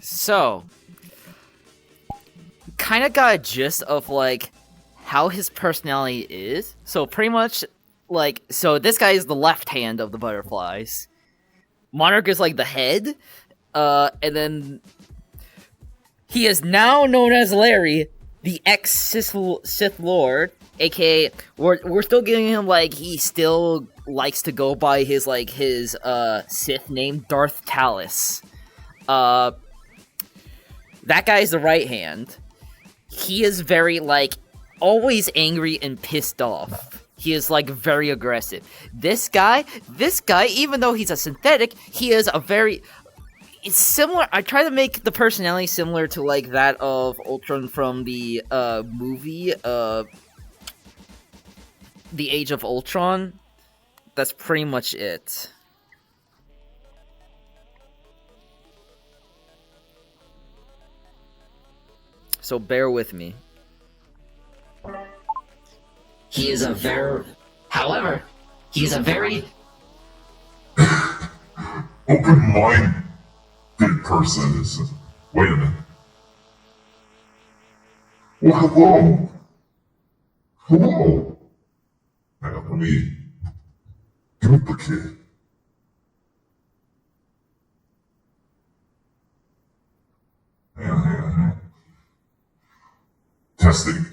So, kind of got a gist of like how his personality is. So pretty much so this guy is the left hand of the butterflies. Monarch is like the head. And then he is now known as Larry, the ex Sith Lord, aka we're still giving him like he still likes to go by his Sith name, Darth Talus. That guy's the right hand. He is very always angry and pissed off. He is very aggressive. This guy, even though he's a synthetic, he is a very it's similar. I try to make the personality similar to that of Ultron from the movie The Age of Ultron. That's pretty much it. So bear with me. He is a very... However, he is a very... open-minded person is... Wait a minute. Well, hello. Hello. Hang on, let me... Give me the kid. Hang on. Testing.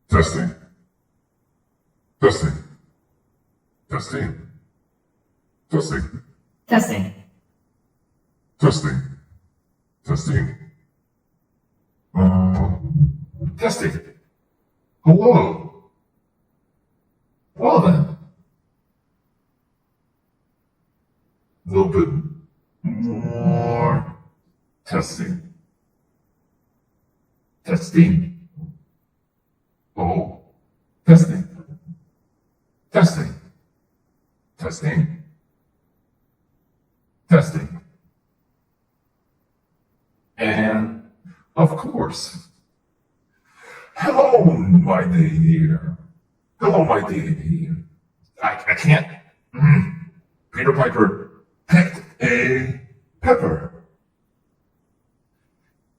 Testing. Testing. Testing. Testing. Testing. Testing. Testing. Testing. Hello. Well then. A little bit more. Testing. Testing. Oh. Testing. Testing. Testing. Testing. And, of course, hello, my dear. Hello, my dear. I can't. Peter Piper picked a pepper.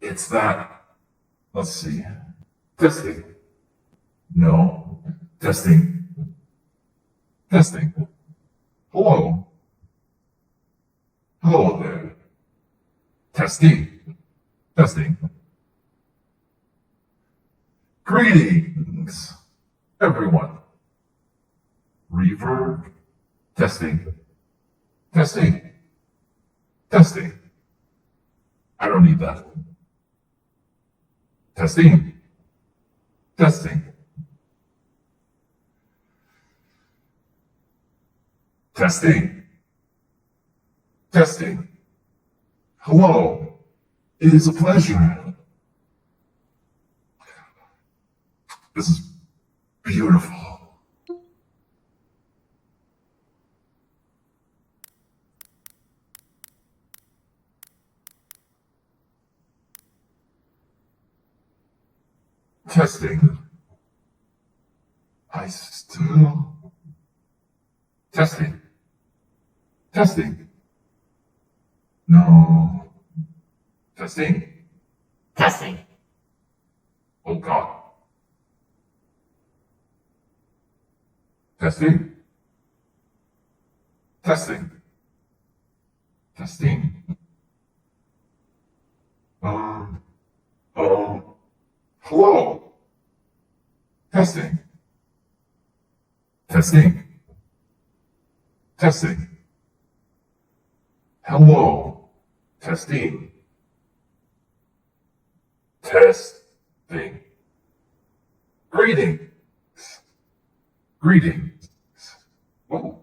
It's that. Let's see. Testing. No. Testing. Testing. Hello. Hello there. Testing. Testing. Greetings, everyone. Reverb. Testing. Testing. Testing. I don't need that. Testing. Testing. Testing. Testing. Hello. It is a pleasure. This is beautiful. Testing. I still... Testing. Testing. No. Testing. Testing. Oh God. Testing. Testing. Testing. Hello. Testing. Testing. Testing. Hello. Testing. Testing. Greetings. Greetings. Oh,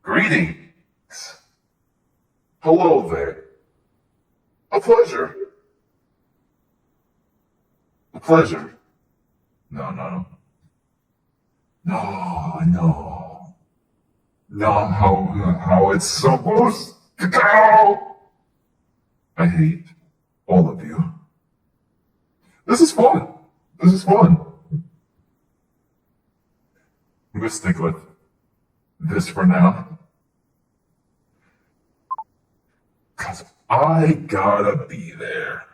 greetings. Hello there. A pleasure. A pleasure. No. Not how it's supposed to go. I hate all of you. This is fun. I'm gonna stick with this for now. I gotta be there.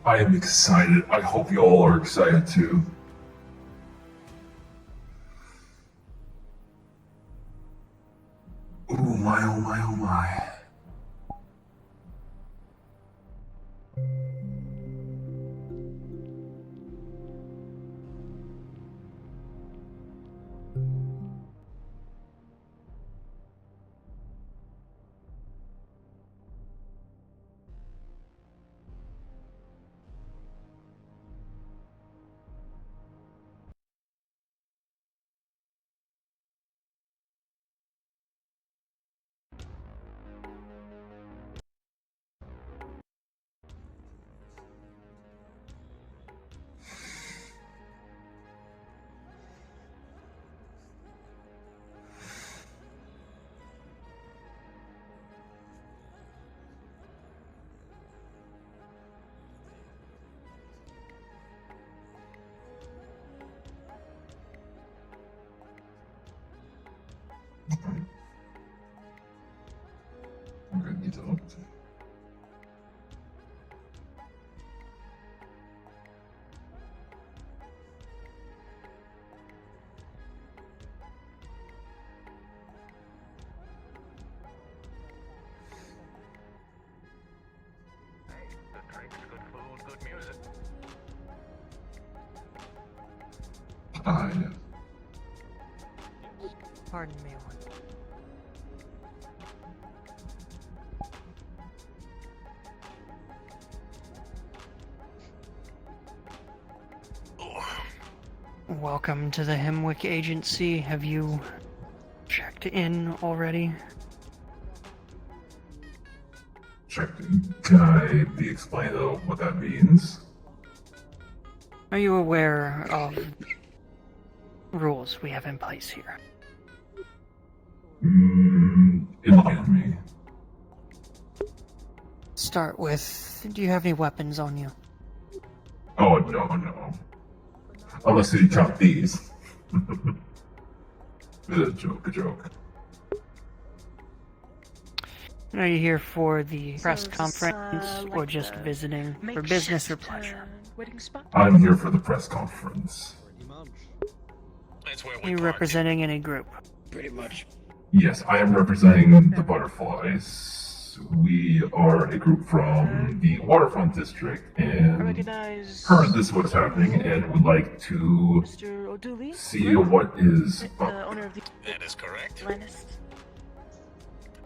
I am excited. I hope you all are excited too. Ooh, my, oh my, oh my. I'm gonna need to look. Good drinks, good food, good music. Yeah. Pardon me one. Welcome to the Hemwick Agency. Have you checked in already? Checked in. Can I be explained though what that means? Are you aware of rules we have in place here? Enlighten me. Start with, do you have any weapons on you? Oh, no. Unless you count these. A joke. Are you here for the press So is this, conference or like just the visiting for business or makeshift, pleasure? Wedding spot? I'm here for the press conference. That's where Are we you parked. representing any group? Yes, I am representing the Butterflies. We are a group from the Waterfront District, I and recognize heard this was happening and would like to Mr. O'Dooley, see what is the up. owner of the That is correct. Atlantis.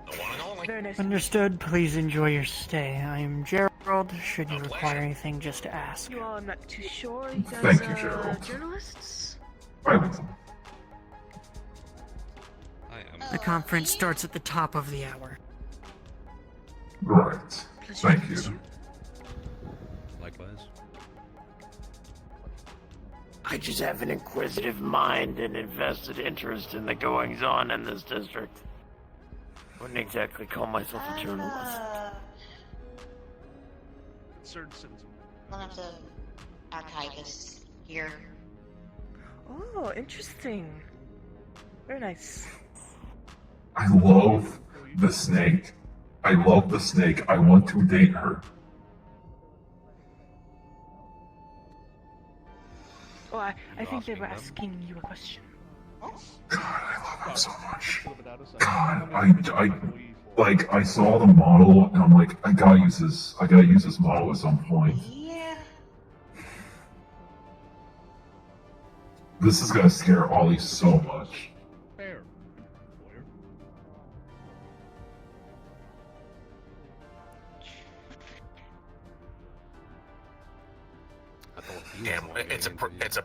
The one and only. Very nice. Understood. Please enjoy your stay. I am Gerald. Should you A require pleasure. anything, just to ask. You all, I'm not too sure. You guys, Thank you, Gerald. journalists? I will. The conference starts at the top of the hour. Right. Pleasure Thank to meet you. Likewise. I just have an inquisitive mind and invested interest in the goings on in this district. Wouldn't exactly call myself a journalist. Concerned citizen. One of the archivists here. Oh, interesting. Very nice. I love the snake. I love the snake. I want to date her. Oh, I think they were asking them? asking you a question. God, I love him so much. A little bit out of sight. God, I saw the model and I'm like, I gotta use this model at some point. Yeah. This is gonna scare Ollie so much. Fair. Lawyer. I thought he was Damn, lying it's into a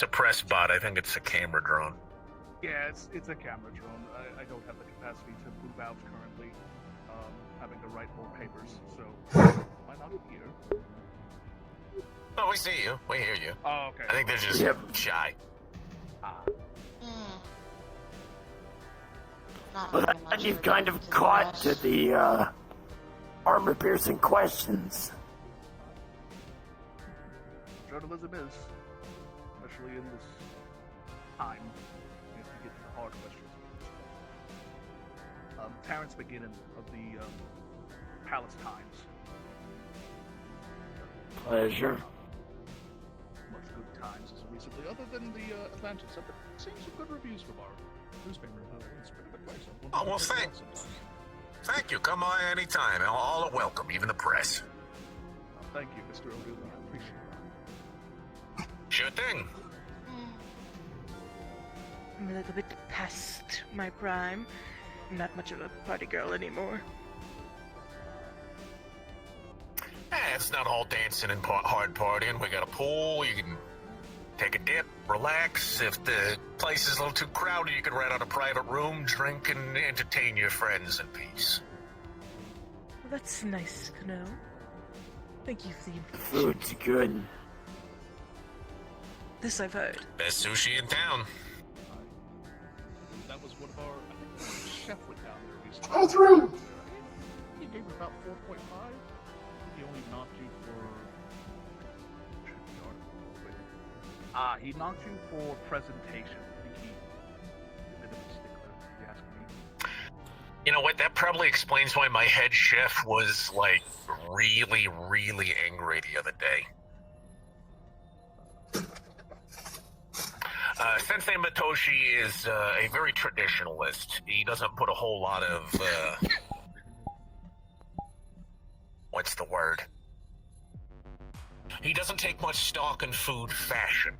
press bot. I think it's a camera drone. Yeah, it's a camera drone. I don't have the capacity to move out currently. Having to write more papers, so why not here? Oh, we see you. We hear you. Oh, okay. I think they're just Yep. shy. Hmm. Not But very much you've for kind them of to caught to address. the armor-piercing questions. Journalism is, especially in this time, you have to get to the hard questions. Terrence McGinnon of the Palace Times. Pleasure. Much good times as recently, other than the Atlantis. I've been seeing some good reviews from our newspaper. It's been a good place. Oh, well, Thank you. Come by anytime. All are welcome, even the press. Thank you, Mr. O'Dooley. I appreciate that. Sure thing. Hmm. I'm a little bit past my prime. I'm not much of a party girl anymore. It's not all dancing and hard partying. We got a pool. You can take a dip, relax. If the place is a little too crowded, you can rent out a private room, drink, and entertain your friends in peace. Well, that's nice to know. Thank you for the information. Food's good. This I've heard. Best sushi in town. That was one of our. I think the chef went down there recently. Oh, through! He gave it about 4.5. He only knocked you for. He knocked you for presentation. I think he's a bit of a stickler, if you ask me. You know what? That probably explains why my head chef was, like, really, really angry the other day. Sensei Matoshi is a very traditionalist. He doesn't put a whole lot of, what's the word? He doesn't take much stock in food fashion.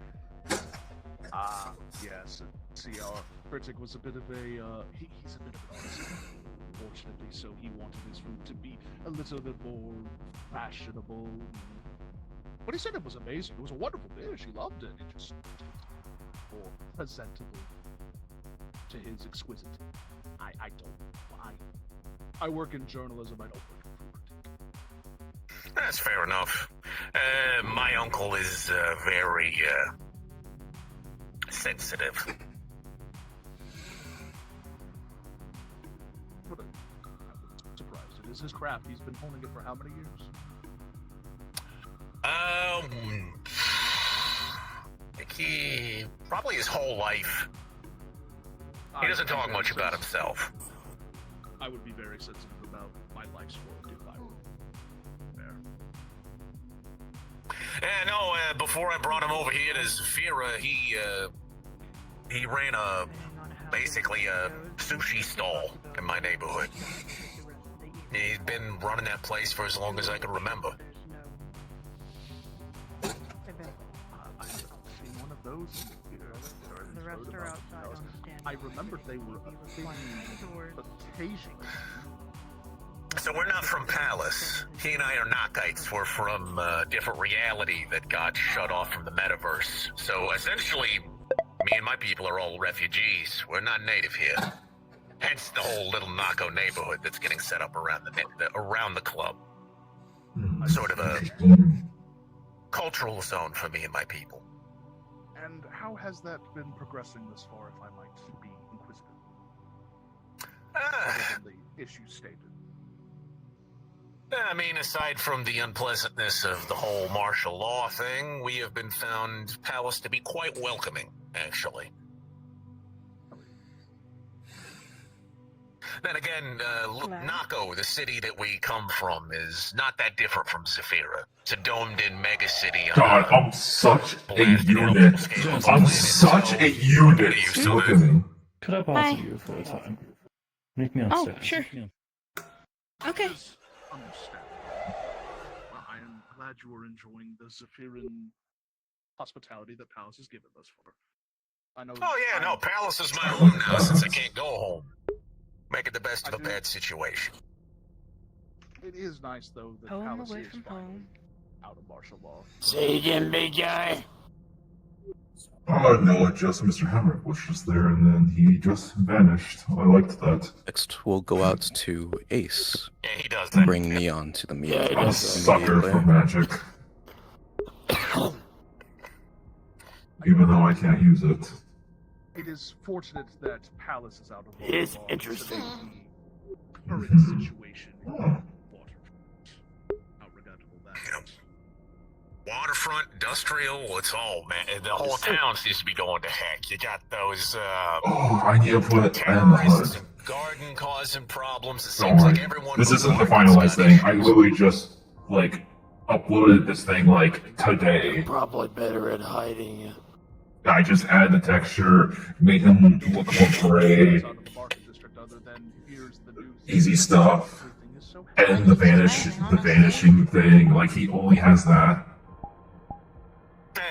Yes. See, our critic was a bit of a, he's a bit of an artist, unfortunately, so he wanted his food to be a little bit more fashionable. But he said it was amazing. It was a wonderful dish. He loved it. It just more presentable to his exquisite. I work in journalism. I don't work in food critique. That's fair enough. My uncle is very sensitive. But I'm surprised. It is his craft. He's been honing it for how many years? I think he probably his whole life. He doesn't talk much about himself. I would be very sensitive about my life's work if I were there. No, before I brought him over here to Zafira, he ran basically a sushi stall in my neighborhood. He's been running that place for as long as I can remember. I haven't seen one of those here. The rest are outside on the stand. I remembered they were a thing occasionally. So we're not from Palace. He and I are Knockites. We're from a different reality that got shut off from the metaverse. So essentially, me and my people are all refugees. We're not native here. Hence the whole little Nako neighborhood that's getting set up around the club. Sort of a cultural zone for me and my people. And how has that been progressing thus far, if I might be inquisitive? Other than the issues stated. I mean, aside from the unpleasantness of the whole martial law thing, we have been found Palace to be quite welcoming, actually. Then again, Hello? Nako, the city that we come from, is not that different from Zafira. It's a domed-in mega city. God, I'm such a blasted unit. up scale of I'm the planet, such so a unit. get used to Look it. at me. Could I bother you for a time? Meet me Oh, upstairs. sure. Okay. Is understandable. Well, I am glad you are enjoying the Zephyran hospitality that Palace has given us for. I know. Oh yeah, no, Palace is my home now since I can't go home. Make it the best of a bad situation. It is nice though that Home Palace away is from finally home. out of martial law. Say again, big guy. Oh no, just Mr. Hemrick was just there and then he just vanished. I liked that. Next, we'll go out to Ace. Yeah, he does that. Bring Neon to the meeting. Yeah, he I'm a does. sucker for magic. Even though I can't use it. It is fortunate that Palace is out of It is martial law interesting. considering the current situation in Oh. Waterfront. How regrettable that is. Waterfront, industrial, it's all, man. The whole town seems to be going to heck. You got those, Oh, I need to put it in the terrorists HUD. and garden causing problems. It Don't seems worry. like everyone. This but isn't the Waterfront's finalized got thing. I issues. literally just, like, uploaded this thing, like, today. Probably better at hiding it. I just added the texture, made him look more gray, Out of the market district, other than here's the news. easy stuff. Everything is so And the vanishing thing, like, he only has that.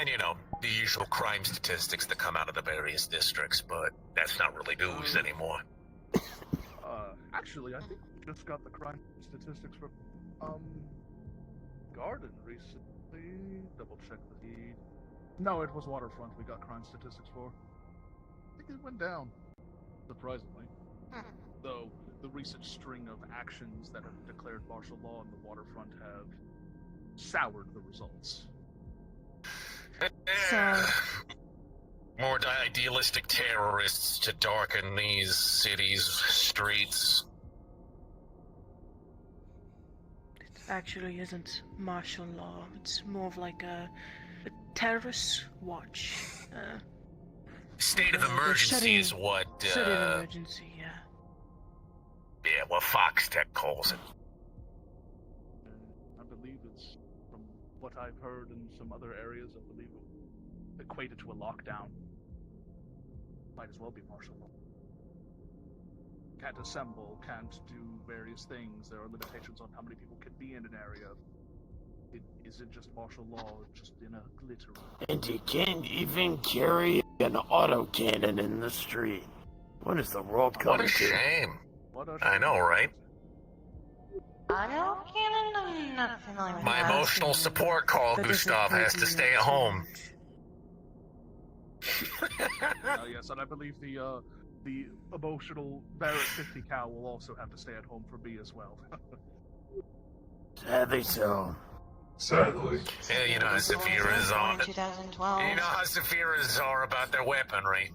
And, you know, the usual crime statistics that come out of the various districts, but that's not really news anymore. Actually, I think we just got the crime statistics from, Garden recently. Double check the feed. No, it was Waterfront we got crime statistics for. I think it went down. Surprisingly. Though, the recent string of actions that have declared martial law on the Waterfront have soured the results. So, More idealistic terrorists to darken these cities' streets. it actually isn't martial law. It's more of like a terrorist watch. State of they're emergency shutting- is what, State of emergency, yeah. yeah, what Fox Tech calls it. I believe it's, from what I've heard in some other areas, I believe it equated to a lockdown. Might as well be martial law. Can't assemble, can't do various things. There are limitations on how many people can be in an area. It isn't just martial law, it's just in a literal. And you can't even carry an autocannon in the street. What is the world What coming a to? shame. What a I know, right? Auto cannon? I'm not familiar with My that. emotional support call, That doesn't Gustav, has quite to mean stay at it's home. Yes, and I believe the emotional Barrett 50 cal will also have to stay at home for me as well. Sadly so. Sadly. Yeah, you know how Zephyras are. In 2012. You know how Zephyras are about their weaponry.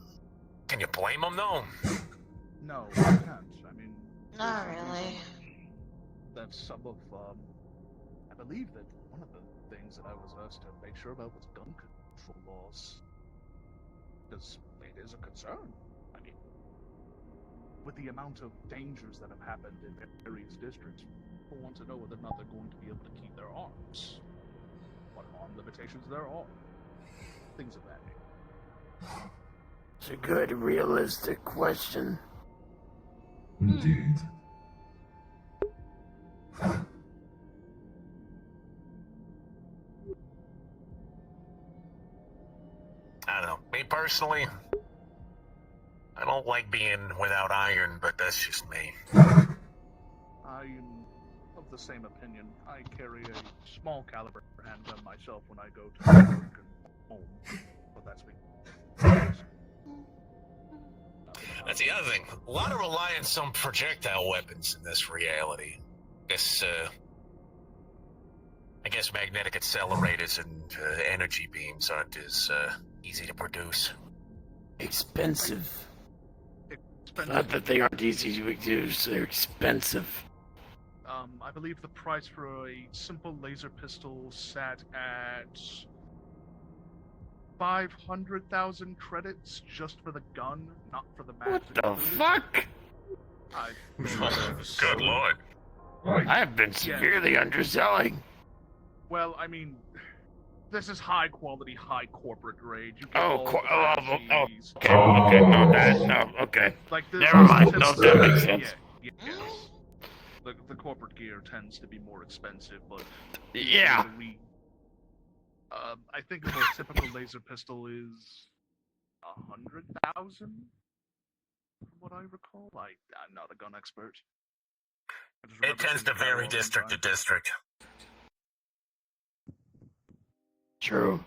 Can you blame them, though? No, I can't. I mean, Not really. that's some of, I believe that one of the things that I was asked to make sure about was gun control laws. Because it is a concern. I mean, with the amount of dangers that have happened in various districts, people want to know whether or not they're going to be able to keep their arms. What arm limitations there are. Things of that nature. It's a good, realistic question. Indeed. I don't know. Me personally, I don't like being without iron, but that's just me. I am of the same opinion. I carry a small caliber handgun myself when I go to work and home. But that's me. That's the other thing. A lot of reliance on projectile weapons in this reality. I guess magnetic accelerators and energy beams aren't as easy to produce. Expensive. Expensive. Not that they aren't easy to produce, they're expensive. I believe the price for a simple laser pistol sat at 500,000 credits just for the gun, not for the mag. What the fuck? Good lord. I've been severely underselling. Well, I mean, this is high quality, high corporate grade. You get Oh, all okay, the fancies. okay. Like this, Never mind. No, that makes sense. Yes. The corporate gear tends to be more expensive, but Yeah. I think a typical laser pistol is 100,000. From what I recall, I'm not a gun expert. It tends to vary district to district. True.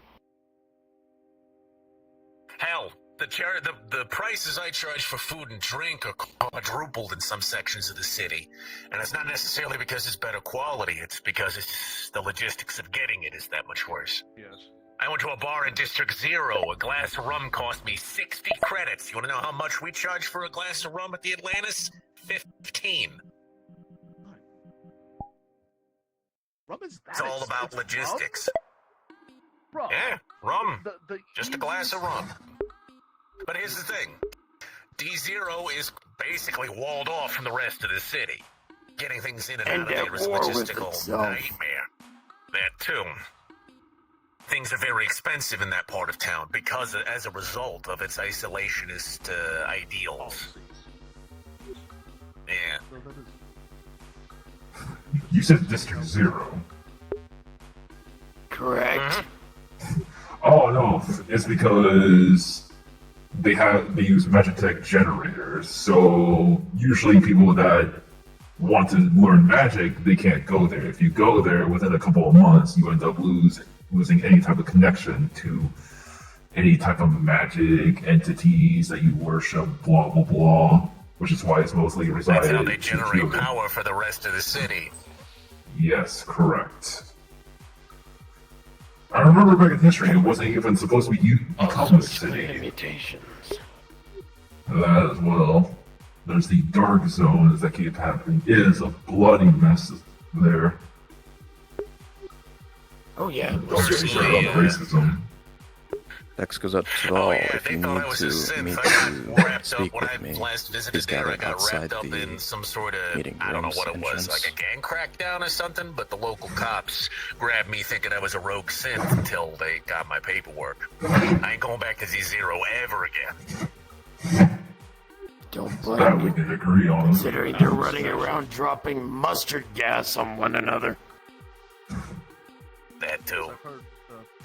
Hell, the prices I charge for food and drink are quadrupled in some sections of the city. And it's not necessarily because it's better quality, it's because it's the logistics of getting it is that much worse. Yes. I went to a bar in District 0. A glass of rum cost me 60 credits. You want to know how much we charge for a glass of rum at the Atlantis? 15. Rum is that It's all about logistics. Rum? Yeah, rum. The Just a glass of rum. But here's the thing. D0 is basically walled off from the rest of the city. Getting things in and out of there is a logistical nightmare. That too. Things are very expensive in that part of town because as a result of its isolationist ideals. Yeah. You said District 0. Correct. Oh no, it's because they use Magitech generators. So usually people that want to learn magic, they can't go there. If you go there within a couple of months, you end up losing any type of connection to any type of magic entities that you worship, blah blah blah. Which is why it's mostly resided. That's how they generate power for the rest of the city. Yes, correct. I remember back in history, it wasn't even supposed to be become a city. Mutations. That as well. There's the dark zones that keep happening. It is a bloody mess there. Oh yeah. Don't get me started on racism. Next goes up to all if you need to meet to speak with me. He's gathered outside the some sort of, meeting I don't know room's what it was, entrance. like a gang crackdown or something, but the local cops grabbed me thinking I was a rogue synth until they got my paperwork. I ain't going back to Z0 ever again. Don't That blame we me, can agree on. considering they're running around dropping mustard gas on one another. That too. I've heard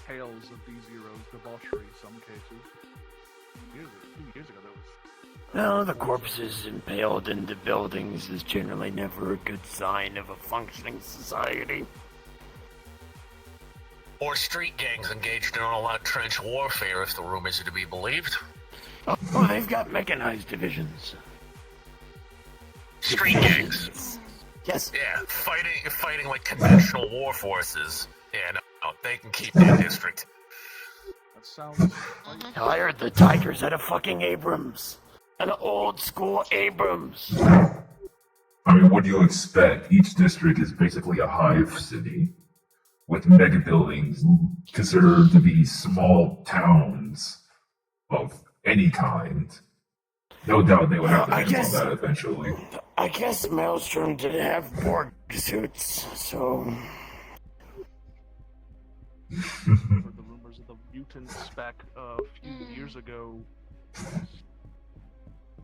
tales of D0's debauchery in some cases. 2 years ago, there was... No, the corpses impaled into buildings is generally never a good sign of a functioning society. Or street gangs engaged in all-out trench warfare, if the rumors are to be believed. Oh, they've got mechanized divisions. Street gangs. Yes. Yeah, fighting like conventional war forces. Yeah, no, they can keep that district. That sounds... Hell, I heard the Tigers had a fucking Abrams. An old school Abrams. I mean, what do you expect? Each district is basically a hive city, with mega buildings considered to be small towns of any kind. No doubt they would have to handle that eventually. I guess Maelstrom didn't have Borg suits, so... heard the rumors of the mutants back a few years ago.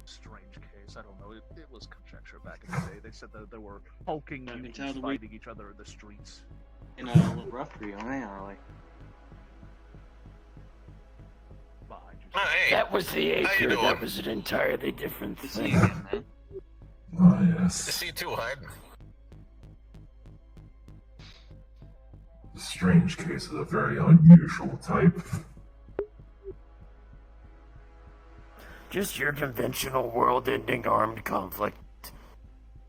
Strange case, I don't know. It was conjecture back in the day. They said that there were hulking mutants fighting each other in the streets. In a little rough for you, like. That was the Aether. That was an entirely different thing. Oh, yes. To see you too, Hyde. The strange case is a very unusual type. Just your conventional world-ending armed conflict.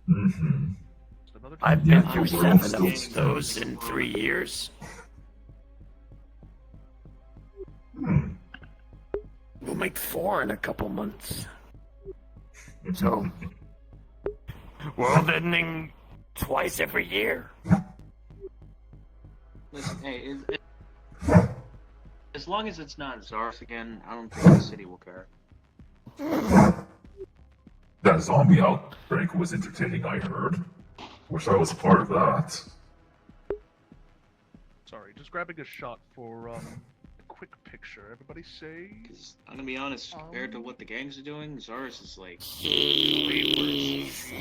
Mm-hmm. I've been through 7 of those in 3 years. We'll make 4 in a couple months. So, world-ending twice every year. Listen, hey, as long as it's not Zarth again, I don't think the city will care. That zombie outbreak was entertaining, I heard. Wish I was a part of that. Sorry, just grabbing a shot for a quick picture. Everybody say. I'm gonna be honest, compared to what the gangs are doing, Zars is like. Cheese.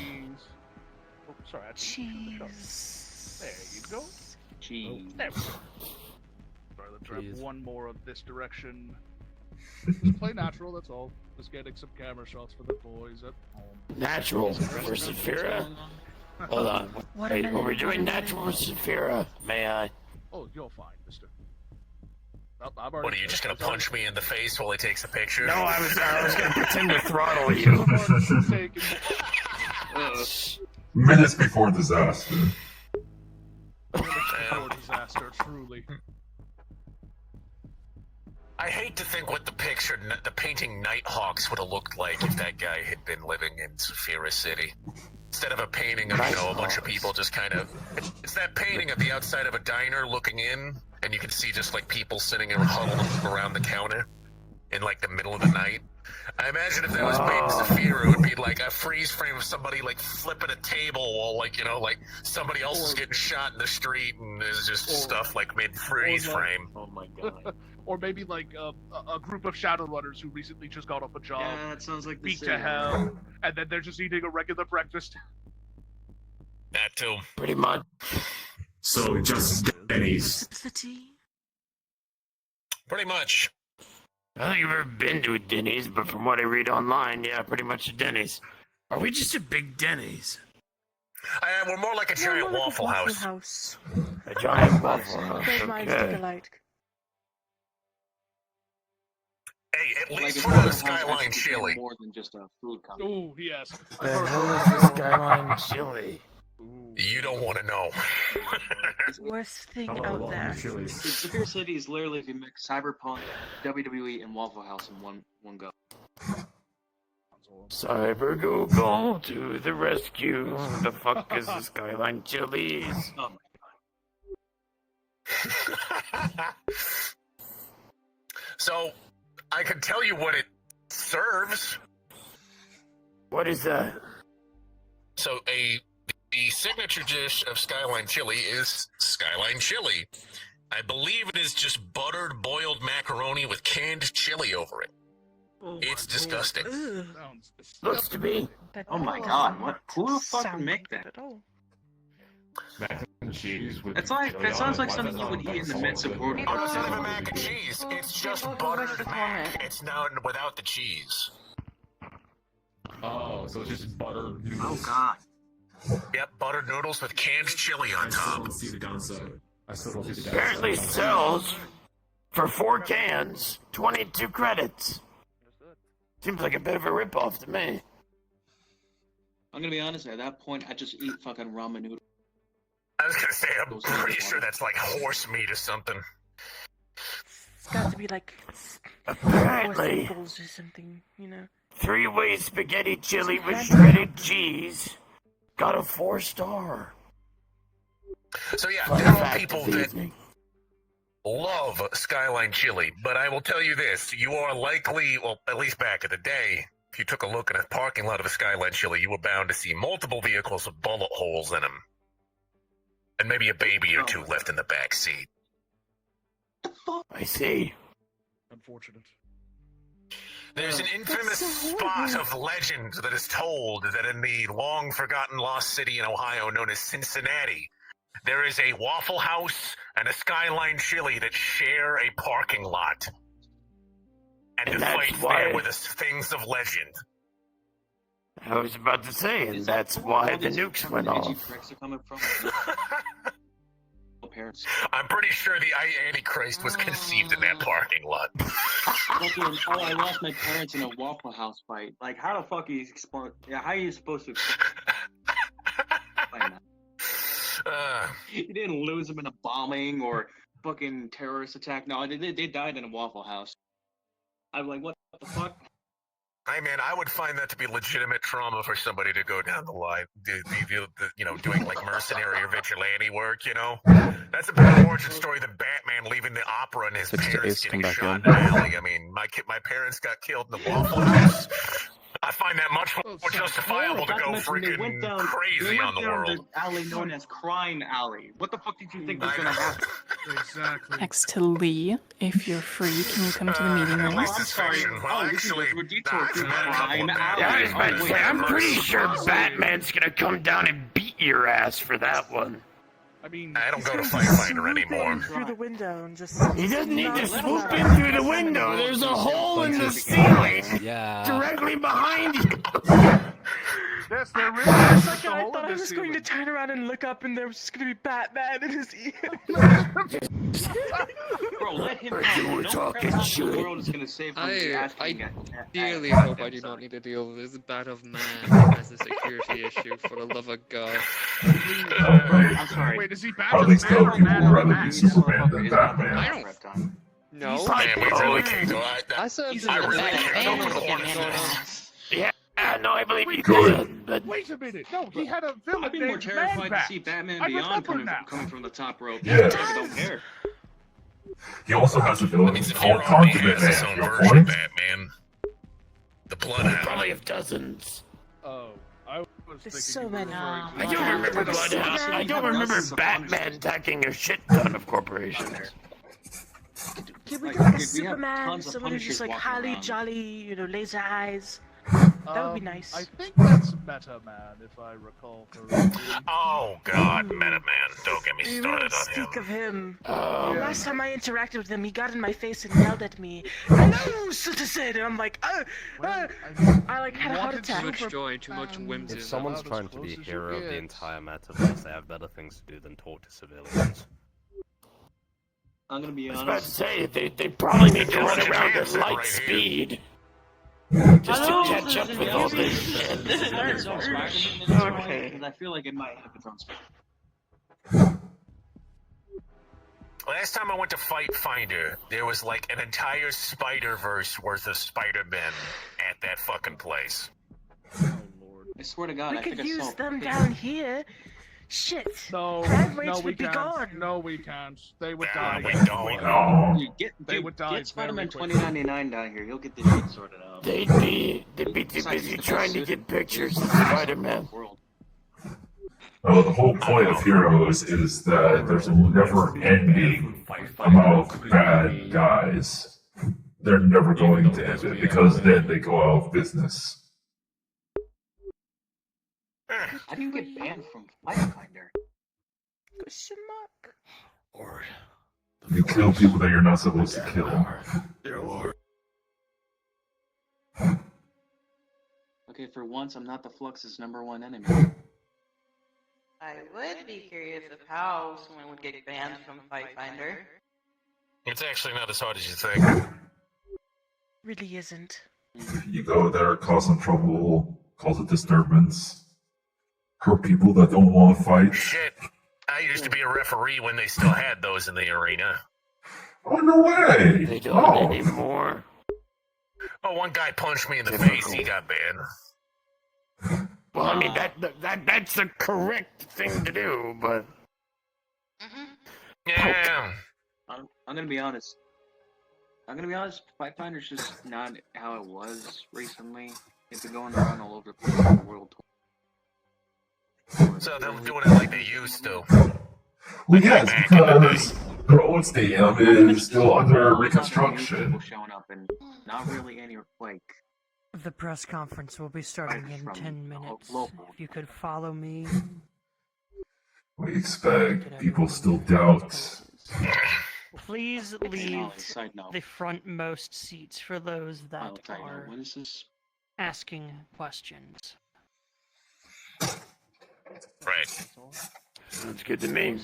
Oh, sorry, I didn't shoot the shot. There you go. Cheese. There we go. Sorry, let's grab one more of this direction. Just play natural, that's all. Just getting some camera shots for the boys at home. Natural for Saphira? Hold on. Wait, when we're doing natural for Saphira, may I? Oh, you're fine, mister. What, are you just gonna punch me in the face while he takes a picture? No, I was gonna pretend to throttle you. Minutes before disaster. Before disaster, truly. I hate to think what the painting Nighthawks would have looked like if that guy had been living in Saphira City. Instead of a painting of, a bunch of people just kind of... It's that painting of the outside of a diner looking in, and you can see just, like, people sitting and huddled around the counter in, like, the middle of the night. I imagine if that was made in Saphira, it would be, like, a freeze frame of somebody, like, flipping a table while, like, like, somebody else is getting shot in the street, and there's just stuff, like, mid-freeze frame. Oh my god. Or maybe like a group of Shadowrunners who recently just got off a job. Yeah, that sounds like the beat to city. hell, and then they're just eating a regular breakfast. That too. Pretty much. So just Denny's. Pretty much. I don't think I've ever been to a Denny's, but from what I read online, yeah, pretty much a Denny's. Are we just a big Denny's? We're more like a giant Waffle House. A giant Waffle House. There's my sticker light. Hey, at Like least it's for more the than Skyline chili. More than just a food company. Oh, yes. The hell is the Skyline chili? You don't want to know. Worst thing out there. Saphira City is literally if you mix Cyberpunk, WWE, and Waffle House in one go. Cyber Google to the rescue. The fuck is the Skyline Chili's? Oh my god. So, I can tell you what it serves. What is that? So, the signature dish of Skyline Chili is Skyline Chili. I believe it is just buttered boiled macaroni with canned chili over it. It's disgusting. Looks to be. Oh my god, what? Who the fuck would make that? Mac and cheese with It's like, that sounds like something you would eat in the midst of World War Instead of a II. mac and cheese, it's just buttered mac. It's now without the cheese. Oh, so it's just butter noodles. Oh god. Yep, buttered noodles with canned chili on top. don't see the downside. I still don't see the downside. Apparently sells for 4 cans, 22 credits. Seems like a bit of a ripoff to me. I'm gonna be honest, at that point, I just eat fucking ramen noodles. I was gonna say, I'm pretty sure that's like horse meat or something. It's got to be like Apparently, balls or something, you know. 3-way spaghetti chili with shredded cheese got a 4-star. So yeah, Fun there are fact people of the that evening. love Skyline Chili, but I will tell you this, you are likely, well, at least back in the day, if you took a look in a parking lot of a Skyline Chili, you were bound to see multiple vehicles with bullet holes in them. And maybe a baby or two left in the back seat. I see. Unfortunate. There's an infamous spot of legend that is told that in the long-forgotten lost city in Ohio known as Cincinnati, there is a Waffle House and a Skyline Chili that share a parking lot. And the that's fight why- there were the things of legend. I was about to say, and that's why the nukes went off. Are coming from? Parents. I'm pretty sure the Antichrist was conceived in that parking lot. Fucking, oh, I lost my parents in a Waffle House fight. Like, how the fuck are you how are you supposed to explain that? You didn't lose them in a bombing or fucking terrorist attack. No, they died in a Waffle House. I'm like, what the fuck? I mean, I would find that to be legitimate trauma for somebody to go down the line, doing like mercenary or vigilante work, you know? That's a better origin story than Batman leaving the opera and his 6 to parents 8 come getting back shot in. in the alley. I mean, my parents got killed in the Waffle House. I find that much more justifiable to go freaking crazy on the world. The alley known as Crime Alley. What the fuck did you think was gonna happen? Exactly. Next to Lee, if you're free, can you come to the meeting room? Well, actually, I'm pretty sure Batman's gonna come down and beat your ass for that one. I mean, I don't go to Fight Finder anymore. Through the window and just. He doesn't need to swoop in through the window. There's a hole in the ceiling directly behind you. Yes, there really For a is. second, I thought I was going to turn around and look up, and there was just going to be Batman in his ear. Bro, let him You were talking shit. The world is gonna save him. I dearly hope I do not need to deal with this bat of man as a security issue, for the love of God. I'm sorry. Wait, is he At Batman? least though, people would rather be Superman than Batman. I don't. No. Man, we really can't go. I said I really can't go going on. Yeah, no, I believe you Good. did. But Wait a minute. No, he had a villain I'd be more named terrified to Man-Bat. see Batman I Beyond remember coming now. from the top rope. Yeah. I don't care. He also has a villain If called Hero already Condiment has his Man. own Your version point? of Batman. The Bloodhound. probably have dozens. Oh, I was There's thinking so you were many. referring to- I don't remember Bloodhound. I don't remember Batman attacking a shit ton of corporations. Can we Like, get like a we have Superman, tons of someone who's just Punishers like walking holly around. jolly, you know, laser eyes? That would be nice. I think that's Meta Man, if I recall correctly. Oh God, Meta Man! Don't get me You started really on him. speak of him. Oh, The last time I interacted with him, he got in my face and yelled at me, "Hello, citizen!" And I'm like, I like had a heart Too attack. much joy, too much whimsy. If someone's about as trying to be close as hero you of the get. entire metaverse, they have better things to do than talk to civilians. I'm gonna be I was about to honest. say, they probably need to run around at light speed. Just to catch up with all this shit. Okay. Because I feel like it might have its own spider. Last time I went to Fight Finder, there was like an entire Spider-Verse worth of Spider-Men at that fucking place. Oh, Lord. I swear to God, We I think could I saw use a them picture. down here. Shit. No, Crime rates no, we would be can't. gone. No, we can't. They would Nah, die. we don't. No. Dude, They would die get Spider-Man very quickly. 2099 down here. He'll get this shit sorted out. They'd be too busy trying to get pictures of Spider-Man. World. No, the whole point of Heroes is that there's a never-ending amount of bad guys. They're never going to end it because then they go out of business. How do you get banned from Finder? Question mark. Or You kill people that you're not supposed to kill. Okay, for once, I'm not the Flux's #1 enemy. I would be curious of how someone would get banned from Fight Finder. It's actually not as hard as you think. Really isn't. You go there, cause some trouble, cause a disturbance, hurt people that don't want to fight. Shit, I used to be a referee when they still had those in the arena. Oh, no way! They don't Oh, anymore. Oh, one guy punched me in the face, he got banned. Well, I mean that's the correct thing to do, but Yeah. I'm gonna be honest. Fight Finder's just not how it was recently. It's been going around all over the place on the world tour. So they're doing it like they used to. well, yes, because their old stadium is still under reconstruction. People showing up and not really any like. The press conference will be starting in From 10 minutes. local. If you could follow me. We expect people still doubt. Please leave Side note. the frontmost seats for those that I'll tell you, are what is this? asking questions. Right. sounds good to me.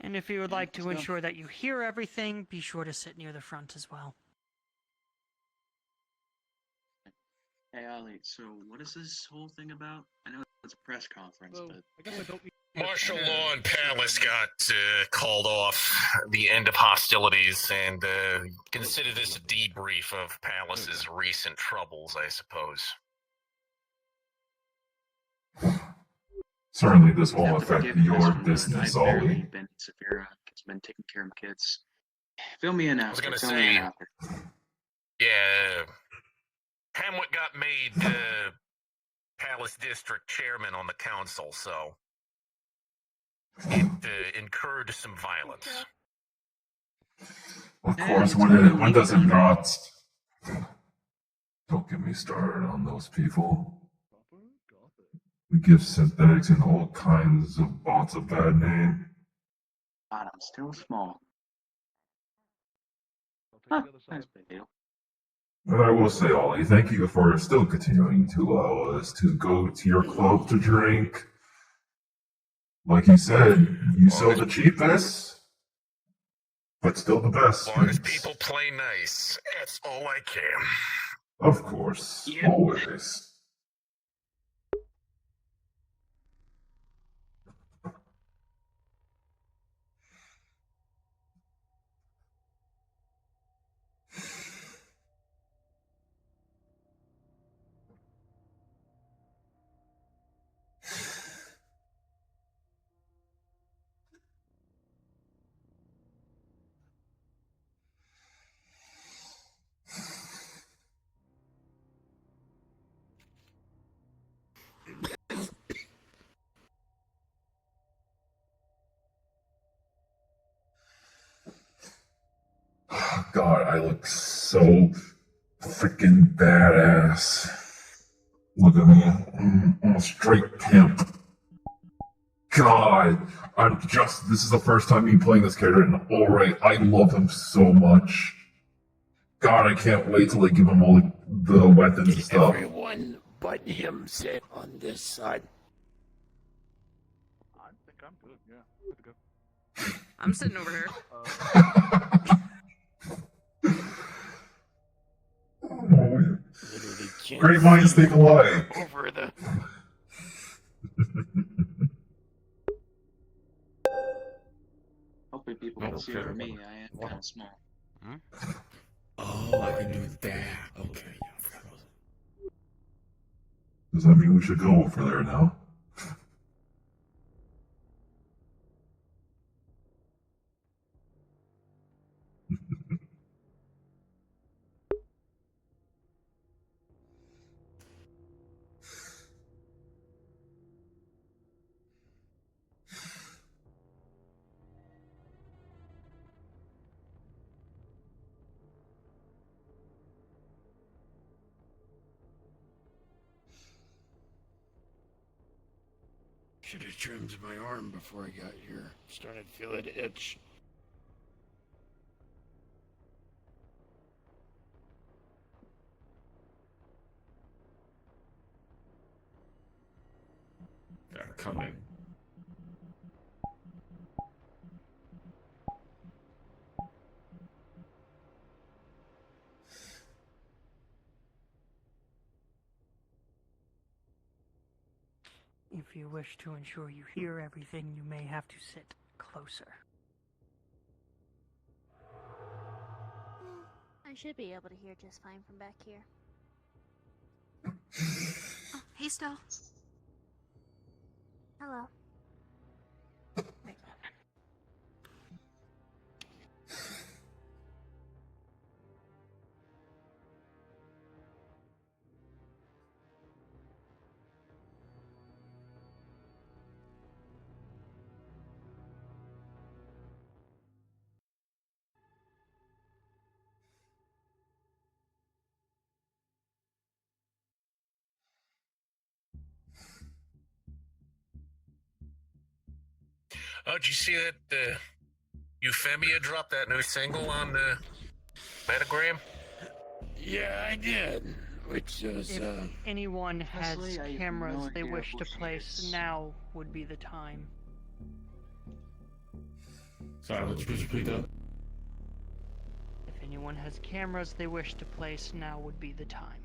And if you would like to let's go. ensure that you hear everything, be sure to sit near the front as well. Hey, Ali, so what is this whole thing about? I know it's a press conference, So, but I guess I don't need Martial law in Palace got called off the end of hostilities, and consider this a debrief of Palace's recent troubles, I suppose. Certainly, this you have won't to affect forgive me your this one, but business, I've barely Ollie. been severe. It's been taking care of kids. Fill me in I was after. gonna Fill me in say, after. yeah, Hamlet got made Palace District Chairman on the council, so it incurred some violence. Of course, when does it not? Don't get me started on those people. We give synthetics and all kinds of bots a bad name. God, I'm still small. Huh, that's a big deal. And I will say, Ollie, thank you for still continuing to allow us to go to your club to drink. Like you said, you sell the cheapest, but still the best. As long as people play nice, that's all I care. Of course, always. God, I look so freaking badass. Look at me. I'm a straight pimp. God, this is the first time me playing this character, and alright, I love him so much. God, I can't wait till they give him all the weapons and stuff. Everyone but him sit on this side. I think I'm good, yeah. Good to go. I'm sitting over here. Great minds think alike. Over the. Hopefully people can see over me. I am kind of small. Oh, I can do that. Okay. Does that mean we should go over there now? Should have trimmed my arm before I got here. Started to feel it itch. They're coming. If you wish to ensure you hear everything, you may have to sit closer. I should be able to hear just fine from back here. Oh, hey, Stell. Hello. Oh, did you see that Euphemia dropped that new single on the Metagram? Yeah, I did. Which is, If anyone has Honestly, I have cameras no they idea wish who to she place, is. now would be the time. sorry, would you please repeat that? If anyone has cameras they wish to place, now would be the time.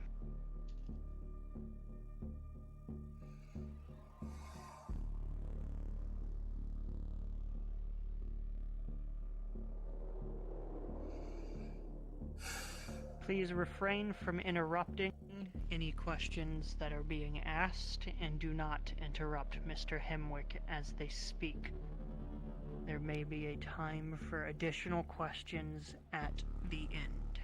Please refrain from interrupting any questions that are being asked, and do not interrupt Mr. Hemwick as they speak. There may be a time for additional questions at the end.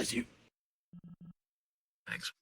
Bless you. Thanks.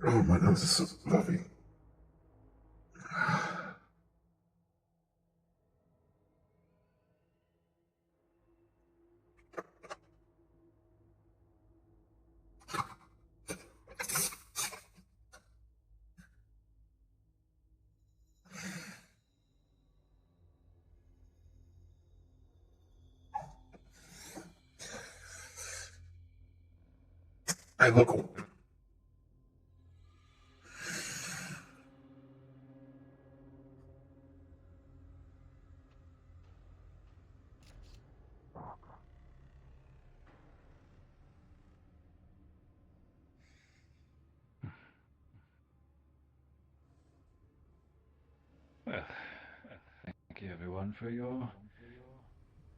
Oh, my nose is so fluffy. I look old. Well, thank you everyone for your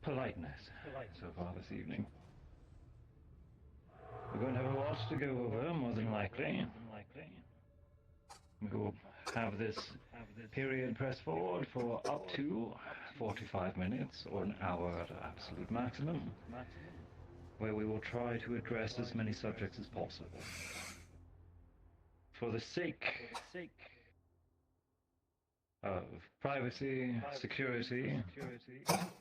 politeness so far this evening. We're going to have a lot to go over, more than likely. We will have this period press forward for up to 45 minutes or an hour at absolute maximum, where we will try to address as many subjects as possible. For the sake of privacy, security,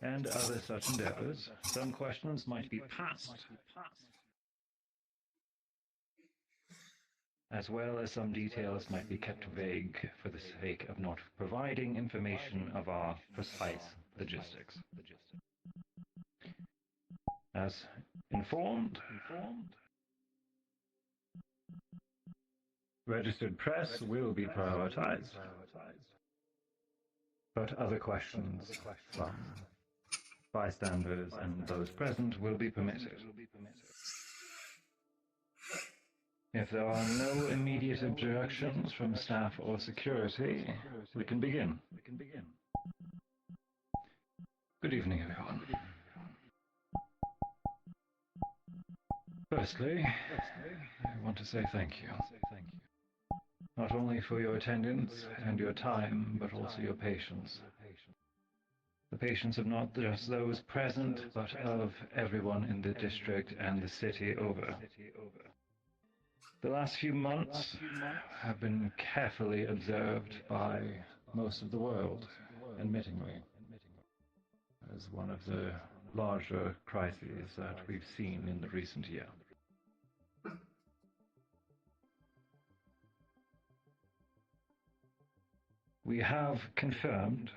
and other such endeavors, some questions might be passed, as well as some details might be kept vague for the sake of not providing information of our precise logistics. As informed, registered press will be prioritized, but other questions from bystanders and those present will be permitted. If there are no immediate objections from staff or security, we can begin. Good evening, everyone. Firstly, I want to say thank you. Not only for your attendance and your time, but also your patience. The patience of not just those present, but of everyone in the district and the city over. The last few months have been carefully observed by most of the world, admittingly. as one of the larger crises that we've seen in the recent year. We have confirmed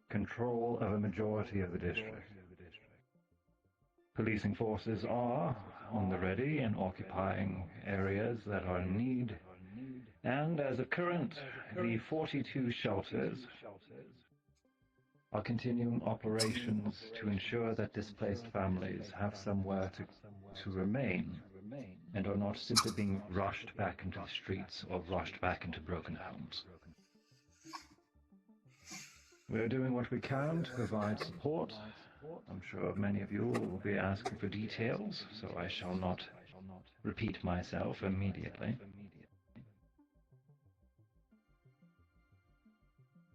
control of a majority of the district. Policing forces are on the ready and occupying areas that are in need, and as of current, the 42 shelters are continuing operations to ensure that displaced families have somewhere to remain and are not simply being rushed back into the streets or rushed back into broken homes. We are doing what we can to provide support. I'm sure many of you will be asking for details, so I shall not repeat myself immediately.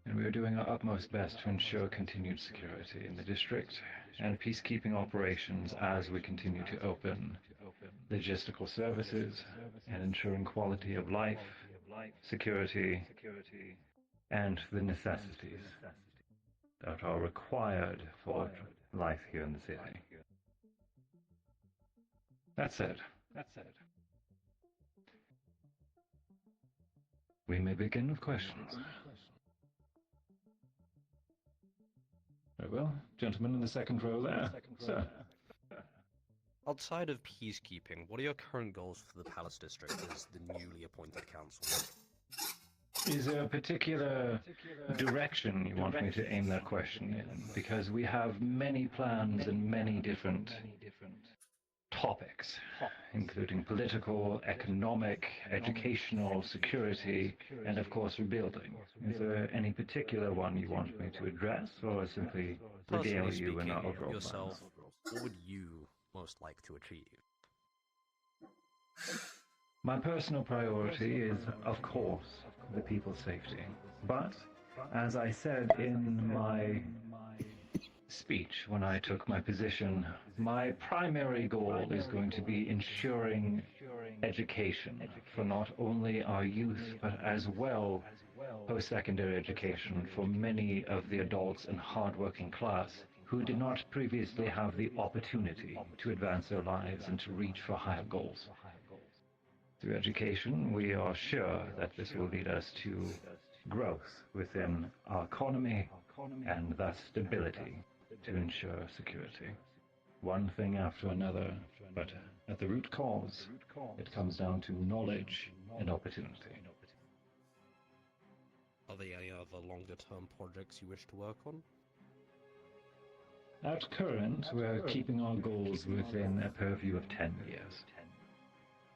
And we are doing our utmost best to ensure continued security in the district and peacekeeping operations as we continue to open logistical services and ensuring quality of life, security, and the necessities that are required for life here in the city. That's it. We may begin with questions. Very well. Gentleman in the second row there. Sir. Outside of peacekeeping, what are your current goals for the Palace District as the newly appointed council? Is there a particular direction you want me to aim that question in? Because we have many plans and many different topics, including political, economic, educational, security, and of course rebuilding. Is there any particular one you want me to address, or simply regale you in our overall yourself, plans? what would you most like to achieve? My personal priority is, of course, the people's safety. But, as I said in my speech when I took my position, my primary goal is going to be ensuring education for not only our youth, but as well post-secondary education for many of the adults and hardworking class who did not previously have the opportunity to advance their lives and to reach for higher goals. Through education, we are sure that this will lead us to growth within our economy and thus stability to ensure security. One thing after another, but at the root cause, it comes down to knowledge and opportunity. Are there any other longer-term projects you wish to work on? At current, we're keeping our goals within a purview of 10 years.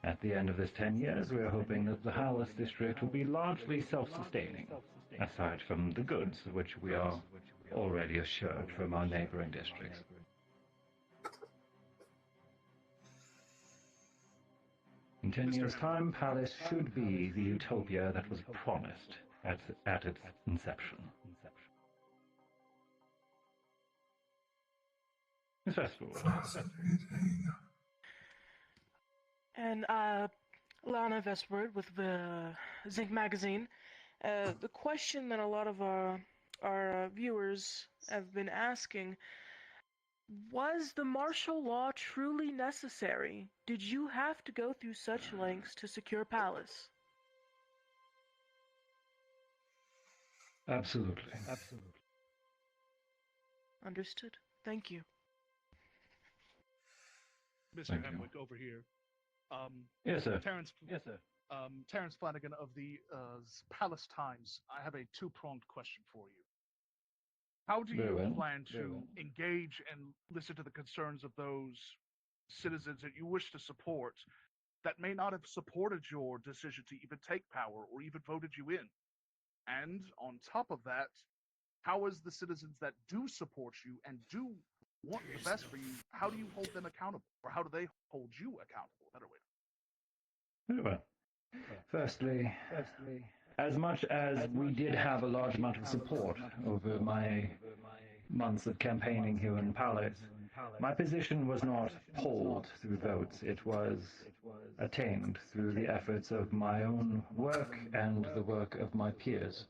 At the end of this 10 years, we're hoping that the Palace District will be largely self-sustaining, aside from the goods which we are already assured from our neighboring districts. In 10 years' time, Palace should be the utopia that was promised at its inception. Miss Festival. And Lana Vestward with the Zinc Magazine. The question that a lot of our viewers have been asking: was the martial law truly necessary? Did you have to go through such lengths to secure Palace? Absolutely. Understood. Thank you. Mr. Hemwick over here. Yes, sir. Terrence Flanagan of the Palace Times. I have a two-pronged question for you. How do you plan to engage and listen to the concerns of those citizens that you wish to support that may not have supported your decision to even take power or even voted you in? And on top of that, how is the citizens that do support you and do want the best for you, how do you hold them accountable? Or how do they hold you accountable? Better way. Very well. Firstly, as much as we did have a large amount of support over my months of campaigning here in Palace, my position was not polled through votes. It was attained through the efforts of my own work and the work of my peers,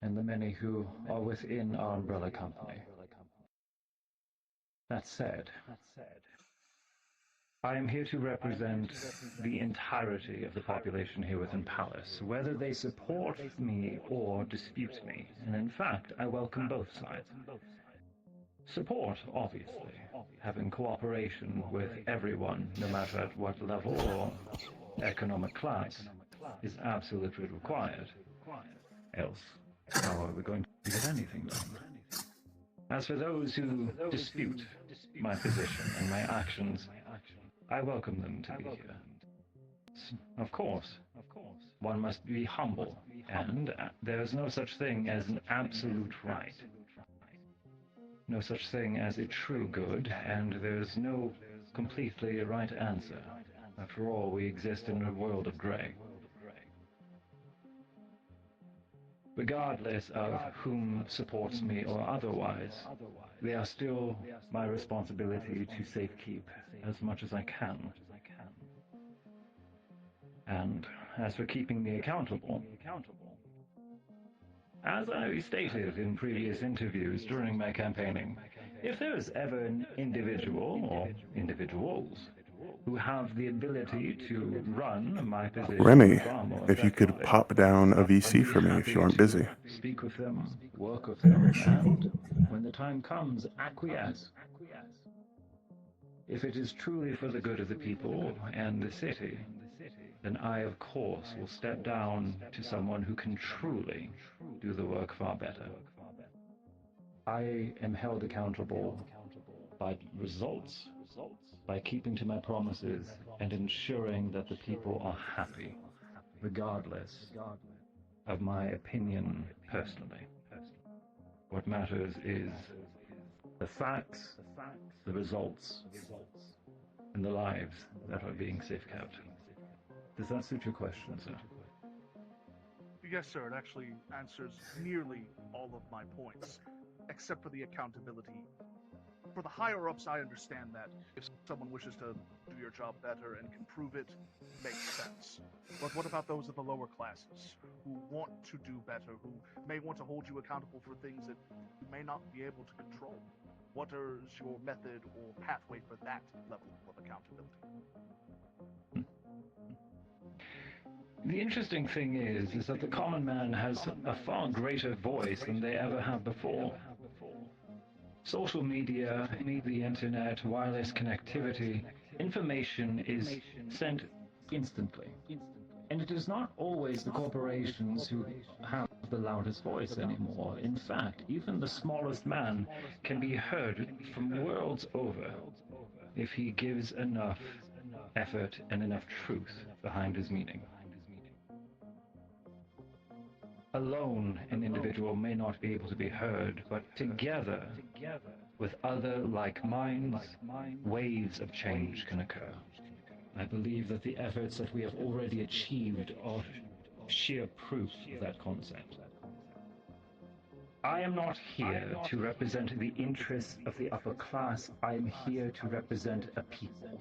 and the many who are within our umbrella company. That said, I am here to represent the entirety of the population here within Palace, whether they support me or dispute me, and in fact, I welcome both sides. Support, obviously, having cooperation with everyone, no matter at what level or economic class, is absolutely required. Else, how are we going to get anything done? As for those who dispute my position and my actions, I welcome them to be here. Of course, one must be humble, and there is no such thing as an absolute right. No such thing as a true good, and there is no completely right answer. After all, we exist in a world of gray. Regardless of whom supports me or otherwise, they are still my responsibility to safekeep as much as I can. And as for keeping me accountable, as I stated in previous interviews during my campaigning, if there is ever an individual or individuals who have the ability to run my position Remy, far more if you could effectively, pop down a I'd VC be for me if happy you aren't to busy. speak with them, work with them, and when the time comes, acquiesce. If it is truly for the good of the people and the city, then I, of course, will step down to someone who can truly do the work far better. I am held accountable by results, by keeping to my promises and ensuring that the people are happy, regardless of my opinion personally. What matters is the facts, the results, and the lives that are being safekept. Does that suit your question, sir? Yes, sir. It actually answers nearly all of my points, except for the accountability. For the higher-ups, I understand that. If someone wishes to do your job better and can prove it, makes sense. But what about those of the lower classes, who want to do better, who may want to hold you accountable for things that you may not be able to control? What is your method or pathway for that level of accountability? The interesting thing is that the common man has a far greater voice than they ever have before. Social media, the internet, wireless connectivity, information is sent instantly. And it is not always the corporations who have the loudest voice anymore. In fact, even the smallest man can be heard from worlds over if he gives enough effort and enough truth behind his meaning. Alone, an individual may not be able to be heard, but together, with other like minds, waves of change can occur. I believe that the efforts that we have already achieved are sheer proof of that concept. I am not here to represent the interests of the upper class. I am here to represent a people.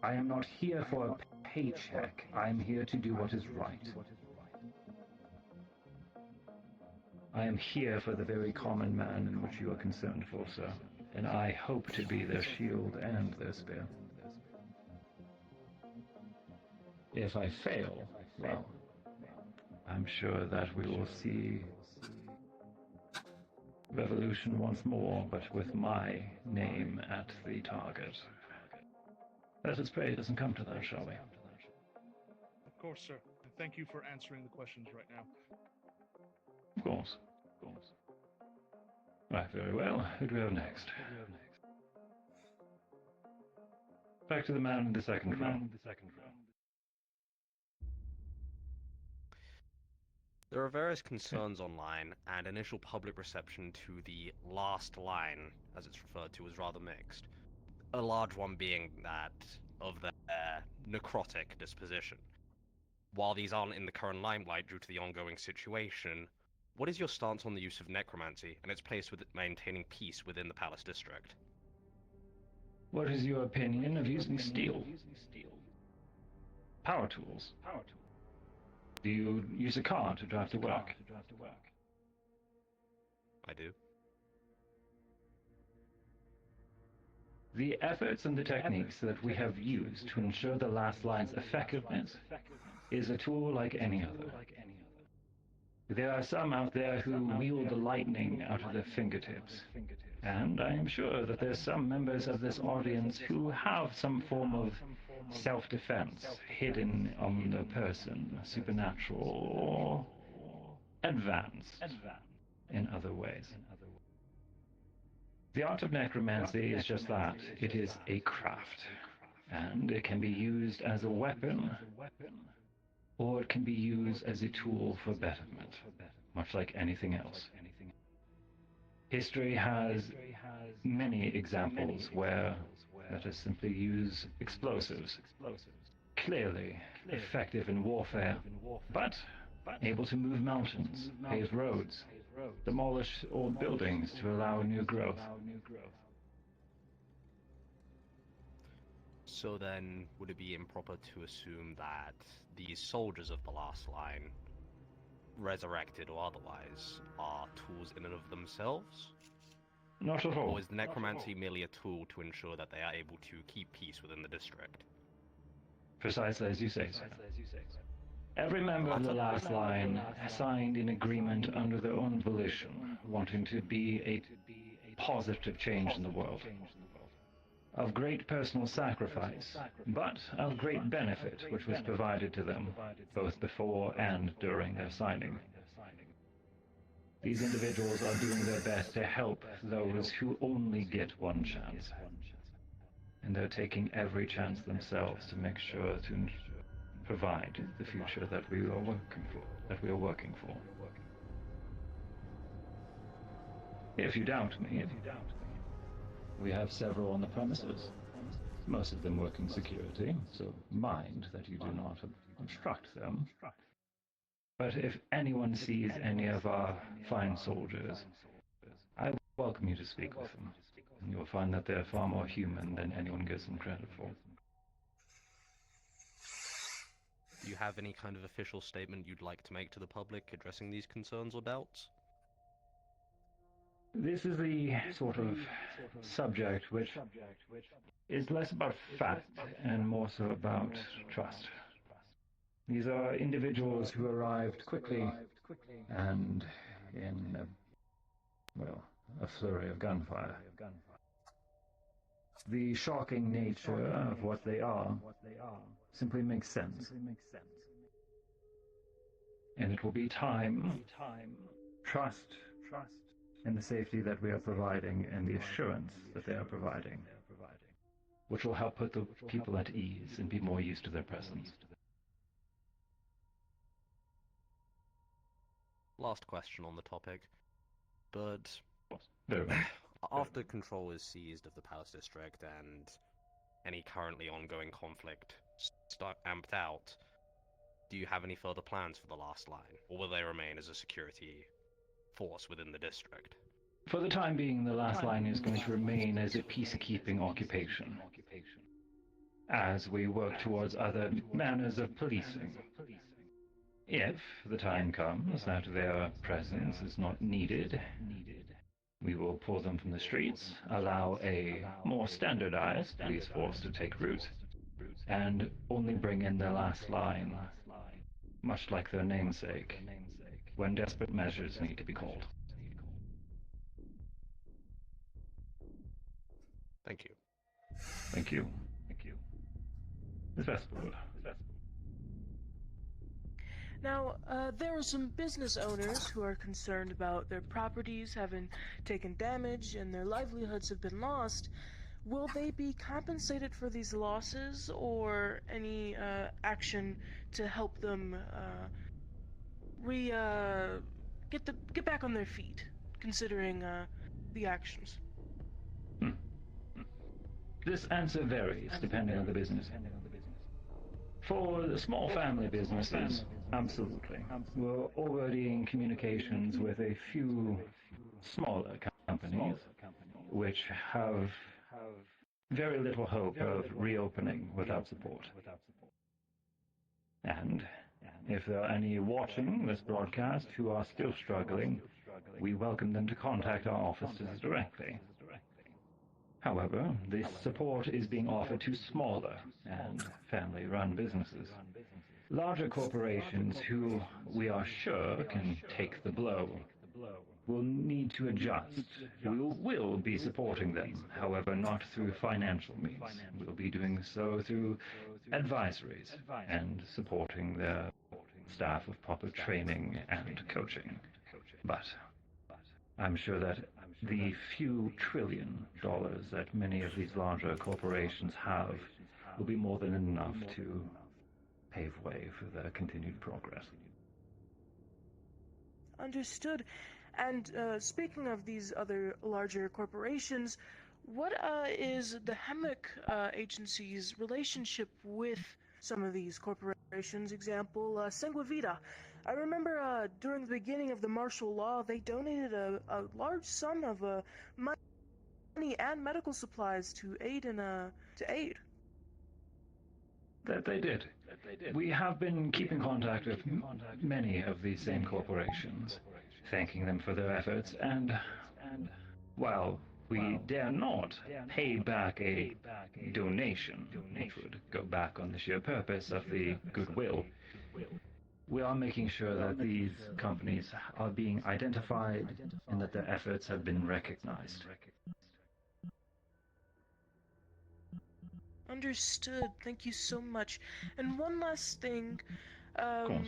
I am not here for a paycheck. I am here to do what is right. I am here for the very common man in which you are concerned for, sir, and I hope to be their shield and their spear. If I fail, well, I'm sure that we will see revolution once more, but with my name at the target. Let us pray it doesn't come to that, shall we? Of course, sir. And thank you for answering the questions right now. Of course. Right, very well. Who do we have next? Back to the man in the second row. There are various concerns online, and initial public reception to the last line, as it's referred to, is rather mixed. A large one being that of their necrotic disposition. While these aren't in the current limelight due to the ongoing situation, what is your stance on the use of necromancy and its place with maintaining peace within the Palace District? What is your opinion of using steel? Power tools. Do you use a car to drive to work? I do. The efforts and the techniques that we have used to ensure the last line's effectiveness is a tool like any other. There are some out there who wield the lightning out of their fingertips, and I am sure that there's some members of this audience who have some form of self-defense hidden on their person, supernatural or advanced in other ways. The art of necromancy is just that. It is a craft, and it can be used as a weapon, or it can be used as a tool for betterment, much like anything else. History has many examples where let us simply use explosives, clearly effective in warfare, but able to move mountains, pave roads, demolish old buildings to allow new growth. So then, would it be improper to assume that these soldiers of the last line, resurrected or otherwise, are tools in and of themselves? Not at all. Or is necromancy merely a tool to ensure that they are able to keep peace within the district? Precisely as you say, sir. Every member of the last line signed an agreement under their own volition, wanting to be a positive change in the world. Of great personal sacrifice, but of great benefit which was provided to them, both before and during their signing. These individuals are doing their best to help those who only get one chance. And they're taking every chance themselves to make sure to provide the future that we are working for. If you doubt me, we have several on the premises. Most of them working security, so mind that you do not obstruct them. But if anyone sees any of our fine soldiers, I welcome you to speak with them. And you'll find that they're far more human than anyone gives them credit for. Do you have any kind of official statement you'd like to make to the public addressing these concerns or doubts? This is the sort of subject which is less about fact and more so about trust. These are individuals who arrived quickly and in, a flurry of gunfire. The shocking nature of what they are simply makes sense. And it will be time, trust, and the safety that we are providing and the assurance that they are providing, which will help put the people at ease and be more used to their presence. Last question on the topic, but Very well. after control is seized of the Palace District and any currently ongoing conflict amped out, do you have any further plans for the last line, or will they remain as a security force within the district? For the time being, the last line is going to remain as a peacekeeping occupation, as we work towards other manners of policing. If the time comes that their presence is not needed, we will pull them from the streets, allow a more standardized police force to take root, and only bring in the last line, much like their namesake, when desperate measures need to be called. Thank you. Thank you. Thank you. Miss Westwood. Now, there are some business owners who are concerned about their properties having taken damage and their livelihoods have been lost. Will they be compensated for these losses, or any action to help them get back on their feet, considering the actions? This answer varies depending on the business. For the small family businesses, absolutely. We're already in communications with a few smaller companies which have very little hope of reopening without support. And if there are any watching this broadcast who are still struggling, we welcome them to contact our offices directly. However, this support is being offered to smaller and family-run businesses. Larger corporations who we are sure can take the blow will need to adjust. We will be supporting them, however, not through financial means. We'll be doing so through advisories and supporting their staff with proper training and coaching. But I'm sure that the few $1 trillion that many of these larger corporations have will be more than enough to pave way for their continued progress. Understood. And speaking of these other larger corporations, what is the Hemwick agency's relationship with some of these corporations? Example, Sanguivita. I remember during the beginning of the martial law, they donated a large sum of money and medical supplies to aid. That they did. We have been keeping contact with many of these same corporations, thanking them for their efforts, and while we dare not pay back a donation, which would go back on the sheer purpose of the goodwill, we are making sure that these companies are being identified and that their efforts have been recognized. Understood. Thank you so much. And one last thing. Of course.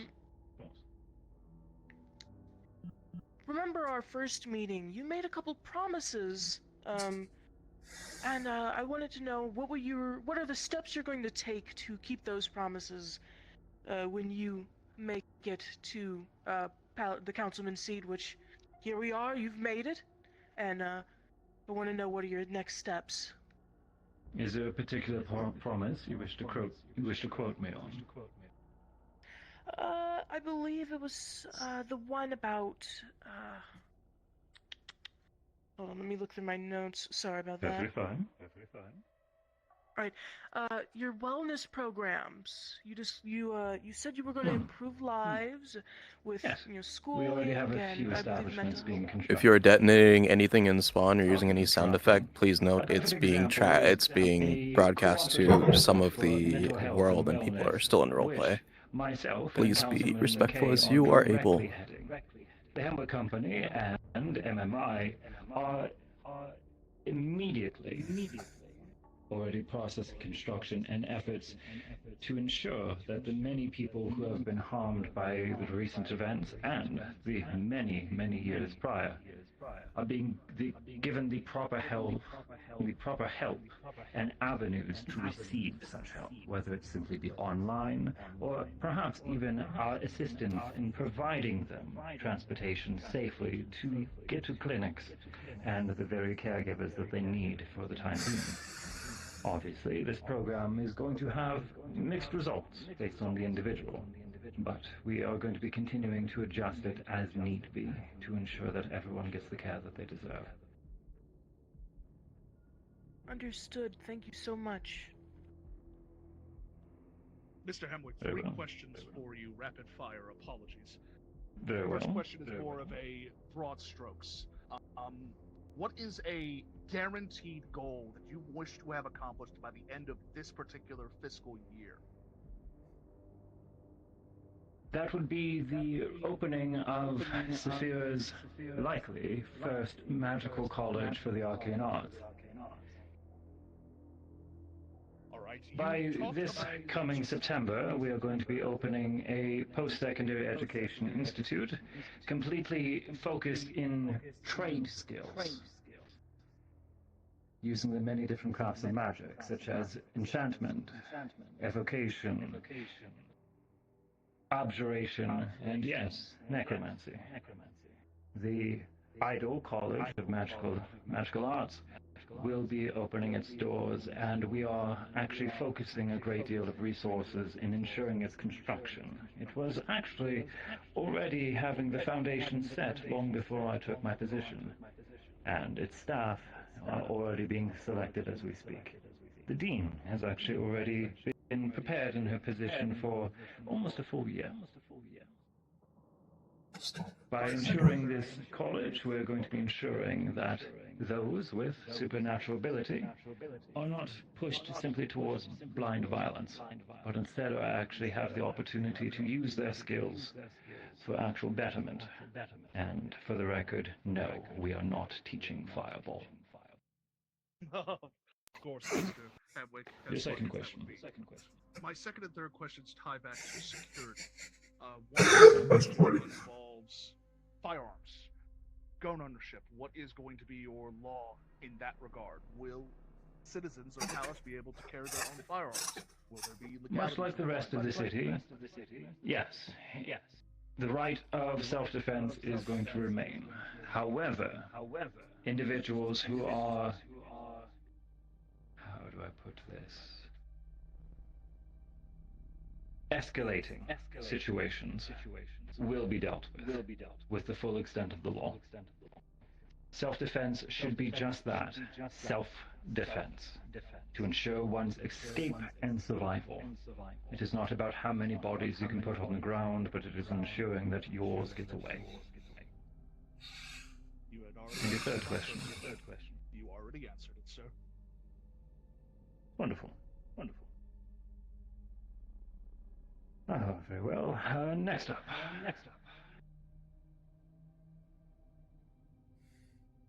Remember our first meeting? You made a couple promises. And I wanted to know what are the steps you're going to take to keep those promises when you make it to the Councilman's seat, which here we are, you've made it. And I want to know what are your next steps. Is there a particular promise you wish to quote me on? I believe it was the one about. Hold on, let me look through my notes. Sorry about that. Perfectly fine. All right. Your wellness programs. You said you were going to improve lives with schooling. We already have a few establishments being constructed. If you are detonating anything in Spawn or using any sound effect, please note it's being broadcast to some of the world and people are still in roleplay. Please be respectful as you are able. The Hemwick Company and MMI are immediately already processing construction and efforts to ensure that the many people who have been harmed by the recent events and the many years prior are being given the proper help and avenues to receive such help, whether it simply be online or perhaps even our assistance in providing them transportation safely to get to clinics and the very caregivers that they need for the time being. Obviously, this program is going to have mixed results based on the individual, but we are going to be continuing to adjust it as need be to ensure that everyone gets the care that they deserve. Understood. Thank you so much. Mr. Hemwick, Very three well. questions for you, rapid fire. Apologies. Very First well. question is Very more well. of a broad strokes. What is a guaranteed goal that you wish to have accomplished by the end of this particular fiscal year? That would be the opening of Saphira's likely first magical college for the arcane arts. By this coming September, we are going to be opening a post-secondary education institute completely focused in trade skills, using the many different crafts of magic, such as enchantment, evocation, abjuration, and yes, necromancy. The Idle College of Magical Arts will be opening its doors, and we are actually focusing a great deal of resources in ensuring its construction. It was actually already having the foundation set long before I took my position, and its staff are already being selected as we speak. The Dean has actually already been prepared in her position for almost a full year. By ensuring this college, we're going to be ensuring that those with supernatural ability are not pushed simply towards blind violence, but instead actually have the opportunity to use their skills for actual betterment. And for the record, no, we are not teaching Fireball. Of course, Mr. Hemwick. Your as second lucky as that question. would be. My second and third questions tie back to security. That's funny. Involves firearms, gun ownership. What is going to be your law in that regard? Will citizens of Palace be able to carry their own firearms? Will there be Much like the rest of the city, yes. The right of self-defense is going to remain. However, individuals who are... How do I put this? Escalating situations will be dealt with the full extent of the law. Self-defense should be just that, self-defense, to ensure one's escape and survival. It is not about how many bodies you can put on the ground, but it is ensuring that yours gets away. You had already And your third question. You already answered it, sir. Wonderful. Oh, very well. Next up.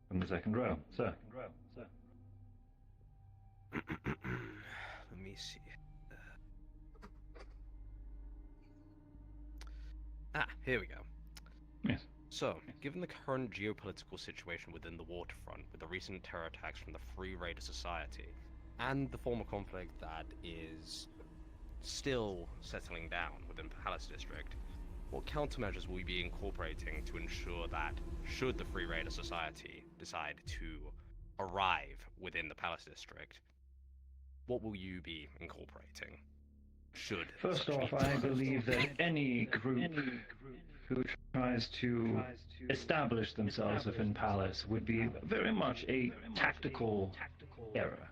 From the second row, sir. Let me see. Here we go. Yes. So, given the current geopolitical situation within the waterfront, with the recent terror attacks from the Free Raider Society, and the former conflict that is still settling down within Palace District, what countermeasures will we be incorporating to ensure that, should the Free Raider Society decide to arrive within the Palace District, what will you be incorporating? First off, I believe that any group who tries to establish themselves within Palace would be very much a tactical error.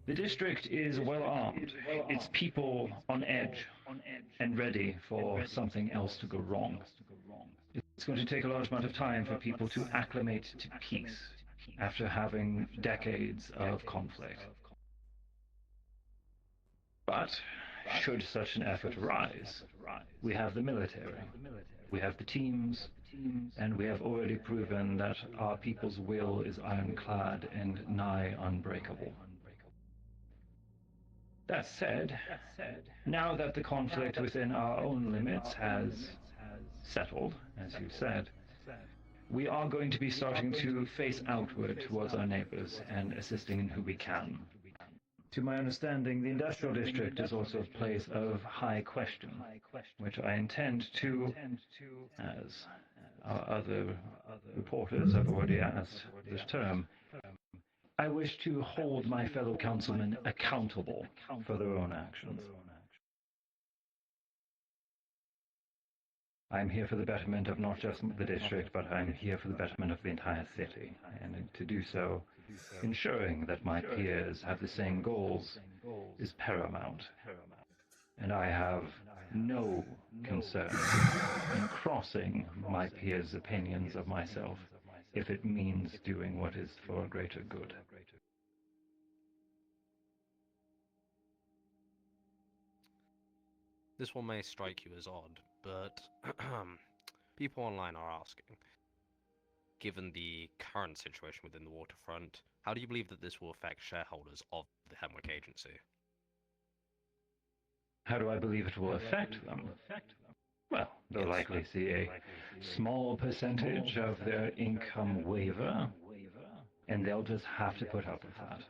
The district is well armed, its people on edge, and ready for something else to go wrong. It's going to take a large amount of time for people to acclimate to peace after having decades of conflict. But, should such an effort arise, we have the military, we have the teams, and we have already proven that our people's will is ironclad and nigh unbreakable. That said, now that the conflict within our own limits has settled, as you said, we are going to be starting to face outward towards our neighbors and assisting in who we can. To my understanding, the industrial district is also a place of high question, which I intend to, as our other reporters have already asked this term, I wish to hold my fellow councilmen accountable for their own actions. I'm here for the betterment of not just the district, but I'm here for the betterment of the entire city, and to do so, ensuring that my peers have the same goals is paramount. And I have no concern in crossing my peers' opinions of myself if it means doing what is for a greater good. This one may strike you as odd, but people online are asking, given the current situation within the waterfront, how do you believe that this will affect shareholders of the Hemwick Agency? How do I believe it will affect them? Well, they'll likely see a small percentage of their income waiver, and they'll just have to put up with that.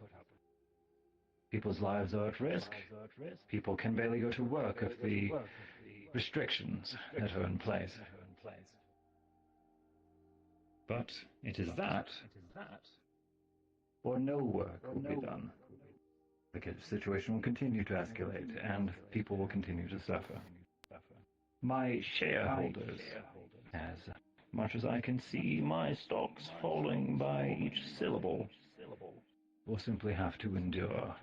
People's lives are at risk. People can barely go to work if the restrictions that are in place. But it is that, or no work will be done. The situation will continue to escalate, and people will continue to suffer. My shareholders, as much as I can see my stocks falling by each syllable, will simply have to endure.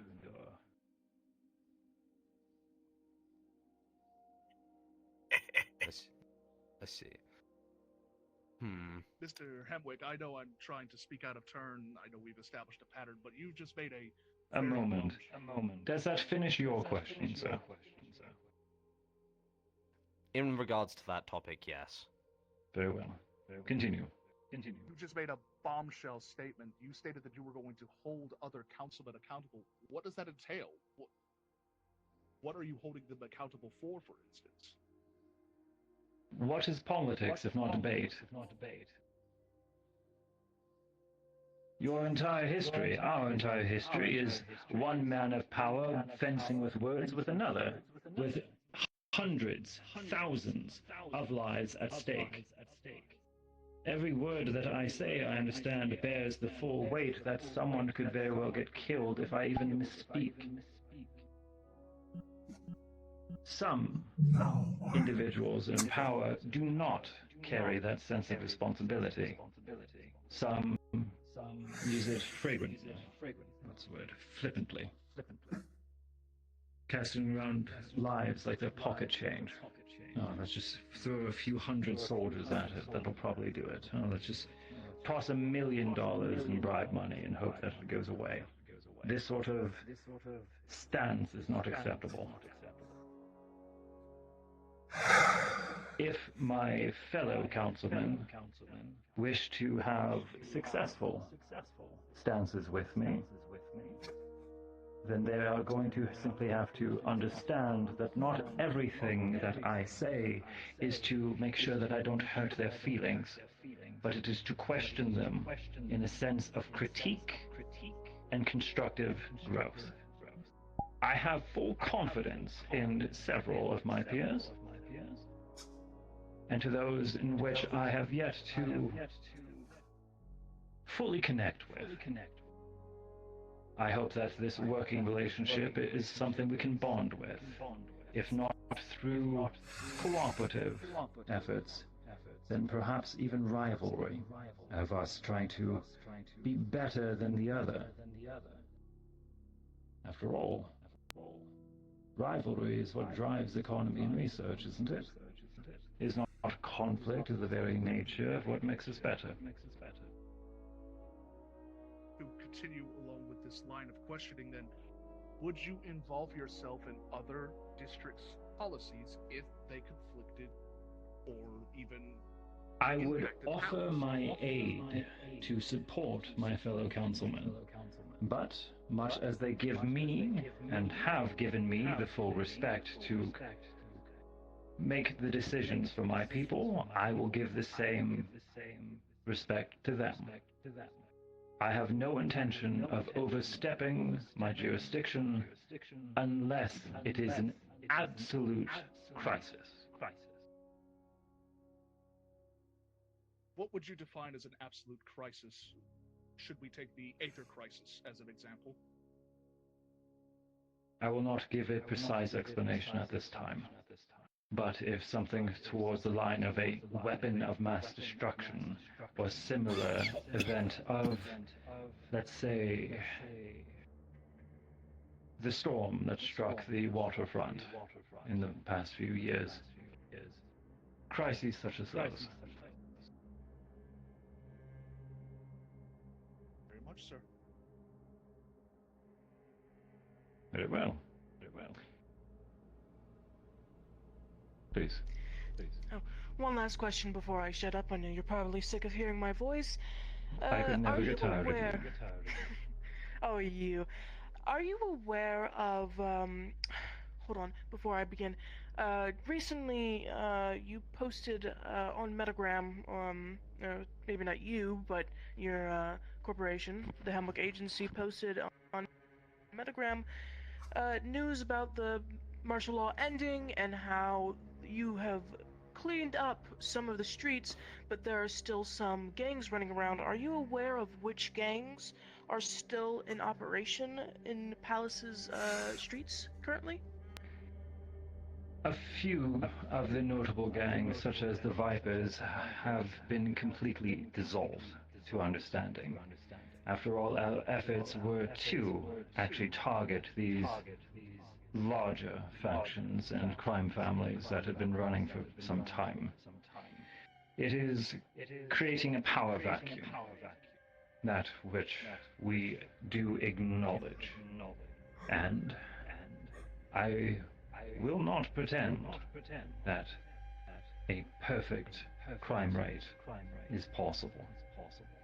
I see. Mr. Hemwick, I know I'm trying to speak out of turn. I know we've established a pattern, but you just made a A moment. Does that finish your question, sir? In regards to that topic, yes. Very well. Continue. You just made a bombshell statement. You stated that you were going to hold other councilmen accountable. What does that entail? What are you holding them accountable for instance? What is politics if not debate? Your entire history, our entire history, is one man of power fencing with words with another, with hundreds, thousands of lives at stake. Every word that I say, I understand, bears the full weight that someone could very well get killed if I even misspeak. Some individuals in power do not carry that sense of responsibility. Some use it fragrantly. What's the word? Flippantly. Casting around lives like their pocket change. Oh, let's just throw a few hundred soldiers at it. That'll probably do it. Oh, let's just toss $1 million in bribe money and hope that it goes away. This sort of stance is not acceptable. If my fellow councilmen wish to have successful stances with me, then they are going to simply have to understand that not everything that I say is to make sure that I don't hurt their feelings, but it is to question them in a sense of critique and constructive growth. I have full confidence in several of my peers, and to those in which I have yet to fully connect with. I hope that this working relationship is something we can bond with, if not through cooperative efforts, then perhaps even rivalry of us trying to be better than the other. After all, rivalry is what drives economy and research, isn't it? Is not conflict the very nature of what makes us better? To continue along with this line of questioning, then, would you involve yourself in other districts' policies if they conflicted or even I would offer my aid to support my fellow councilmen, but much as they give me, and have given me, the full respect to make the decisions for my people, I will give the same respect to them. I have no intention of overstepping my jurisdiction unless it is an absolute crisis. What would you define as an absolute crisis? Should we take the Aether crisis as an example? I will not give a precise explanation at this time. But if something towards the line of a weapon of mass destruction or similar event of, let's say, the storm that struck the waterfront in the past few years, crises such as those. Very much, sir. Very well. Please. Oh, one last question before I shut up. I know you're probably sick of hearing my voice. I could never get tired of you. Oh, you. Are you aware of, hold on, before I begin. Recently, you posted, on Metagram, maybe not you, but your, corporation, the Hemwick Agency, posted on Metagram, news about the martial law ending and how you have cleaned up some of the streets, but there are still some gangs running around. Are you aware of which gangs are still in operation in Palace's streets currently? A few of the notable gangs, such as the Vipers, have been completely dissolved to understanding. After all, our efforts were to actually target these larger factions and crime families that had been running for some time. It is creating a power vacuum, that which we do acknowledge. And I will not pretend that a perfect crime rate is possible.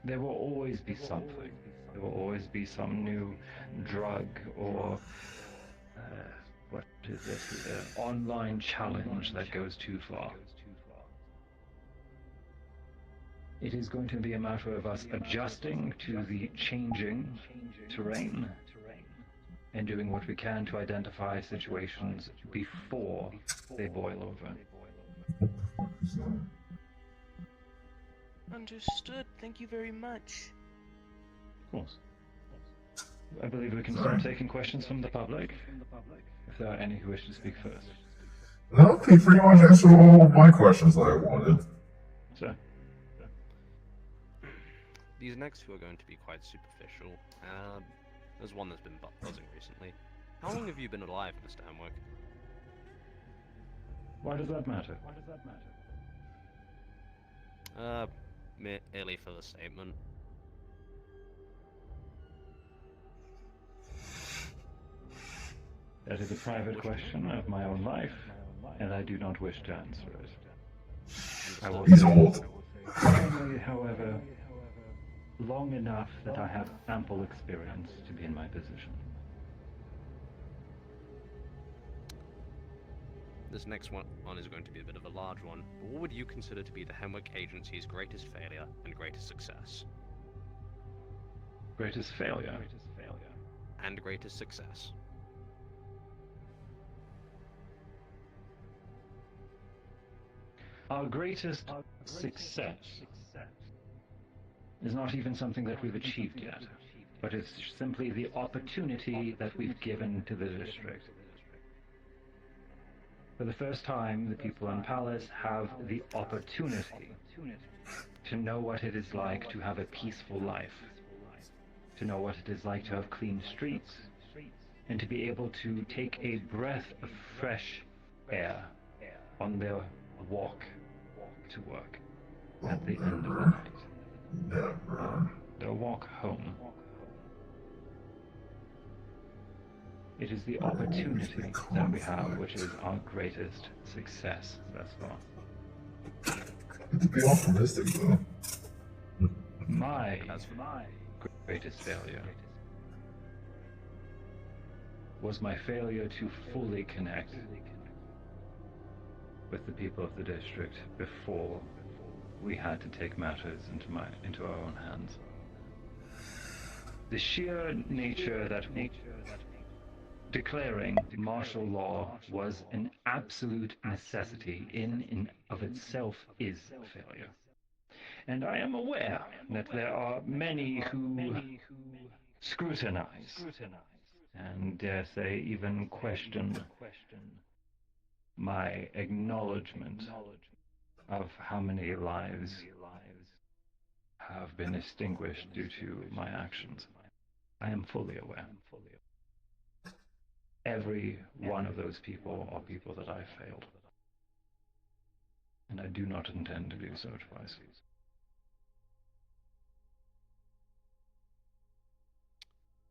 There will always be something. There will always be some new drug or what is it? Online challenge that goes too far. It is going to be a matter of us adjusting to the changing terrain and doing what we can to identify situations before they boil over. Understood. Thank you very much. Of course. I believe we can start taking questions from the public, if there are any who wish to speak first. No, he pretty much answered all of my questions that I wanted. Sir? These next two are going to be quite superficial. There's one that's been buzzing recently. How long have you been alive, Mr. Hemwick? Why does that matter? Merely for the statement. That is a private question of my own life, and I do not wish to answer it. I will He's say, old. Only, however, long enough that I have ample experience to be in my position. This next one is going to be a bit of a large one, but what would you consider to be the Hemwick Agency's greatest failure and greatest success? Greatest failure? And greatest success. Our greatest success is not even something that we've achieved yet, but it's simply the opportunity that we've given to the district. For the first time, the people in Palace have the opportunity to know what it is like to have a peaceful life, to know what it is like to have clean streets, and to be able to take a breath of fresh air on their walk to work at the end of the night. Their walk home. It is the opportunity that we have, which is our greatest success thus far. To be optimistic, though. My greatest failure was my failure to fully connect with the people of the district before we had to take matters into our own hands. The sheer nature that declaring martial law was an absolute necessity in and of itself is a failure. And I am aware that there are many who scrutinize and dare say even question my acknowledgement of how many lives have been extinguished due to my actions. I am fully aware. Every one of those people are people that I failed. And I do not intend to do so twice.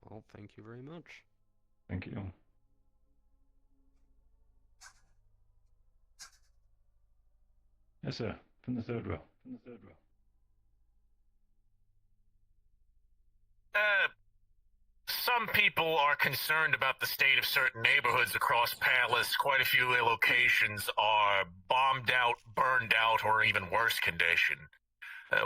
Well, thank you very much. Thank you. Yes, sir. From the third row. Some people are concerned about the state of certain neighborhoods across Palace. Quite a few locations are bombed out, burned out, or even worse condition.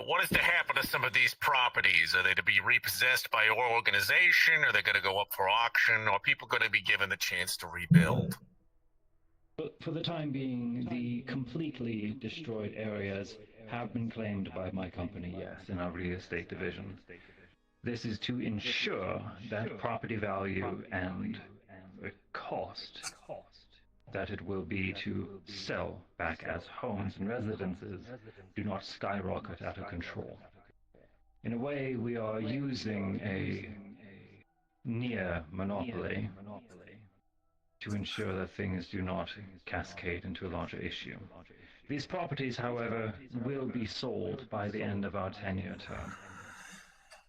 What is to happen to some of these properties? Are they to be repossessed by your organization? Are they going to go up for auction? Or are people going to be given the chance to rebuild? For the time being, the completely destroyed areas have been claimed by my company, yes, in our real estate division. This is to ensure that property value and the cost that it will be to sell back as homes and residences do not skyrocket out of control. In a way, we are using a near monopoly to ensure that things do not cascade into a larger issue. These properties, however, will be sold by the end of our tenure term.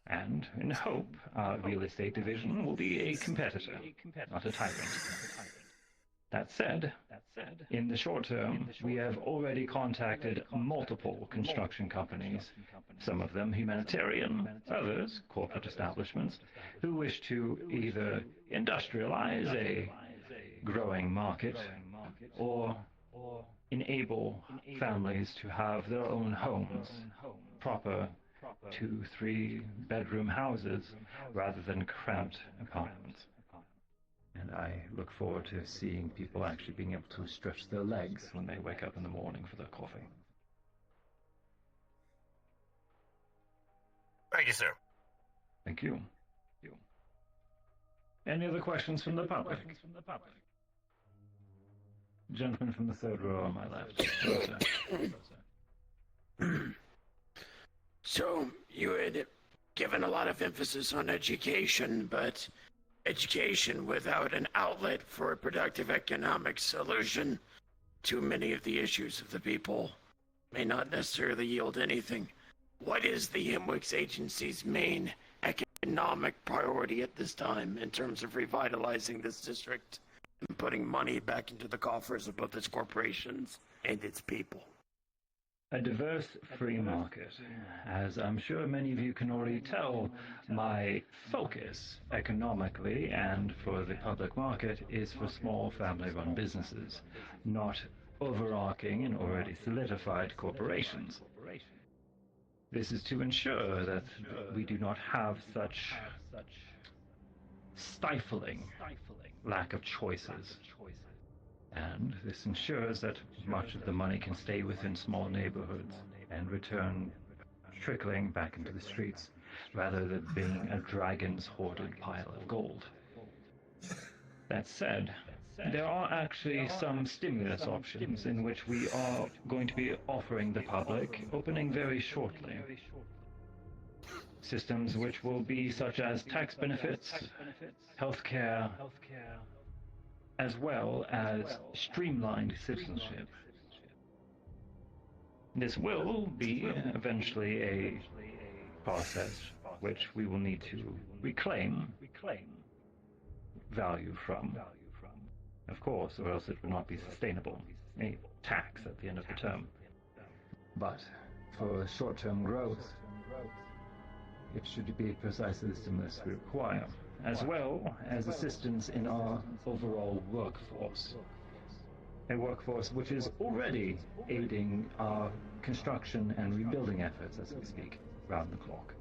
And, in hope, our real estate division will be a competitor, not a tyrant. That said, in the short term, we have already contacted multiple construction companies, some of them humanitarian, others corporate establishments, who wish to either industrialize a growing market or enable families to have their own homes, proper 2-3 bedroom houses rather than cramped apartments. And I look forward to seeing people actually being able to stretch their legs when they wake up in the morning for their coffee. Thank you, sir. Thank you. Any other questions from the public? Gentleman from the third row on my left. So, you had given a lot of emphasis on education, but education without an outlet for a productive economic solution to many of the issues of the people may not necessarily yield anything. What is the Hemwick's Agency's main economic priority at this time in terms of revitalizing this district and putting money back into the coffers of both its corporations and its people? A diverse free market. As I'm sure many of you can already tell, my focus economically and for the public market is for small family-run businesses, not overarching and already solidified corporations. This is to ensure that we do not have such stifling lack of choices. And this ensures that much of the money can stay within small neighborhoods and return trickling back into the streets, rather than being a dragon's hoarded pile of gold. That said, there are actually some stimulus options in which we are going to be offering the public, opening very shortly. Systems which will be such as tax benefits, healthcare, as well as streamlined citizenship. This will be eventually a process which we will need to reclaim value from, of course, or else it will not be sustainable. A tax at the end of the term. But for short-term growth, it should be precisely the stimulus we require, as well as assistance in our overall workforce. A workforce which is already aiding our construction and rebuilding efforts as we speak, round the clock.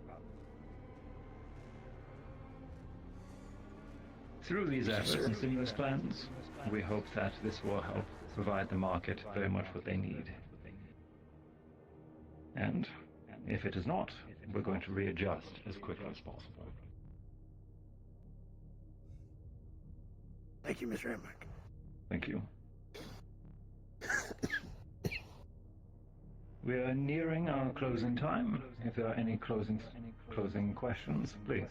Through these efforts and stimulus plans, we hope that this will help provide the market very much what they need. And if it is not, we're going to readjust as quickly as possible. Thank you, Mr. Hemwick. Thank you. We are nearing our closing time. If there are any closing questions, please.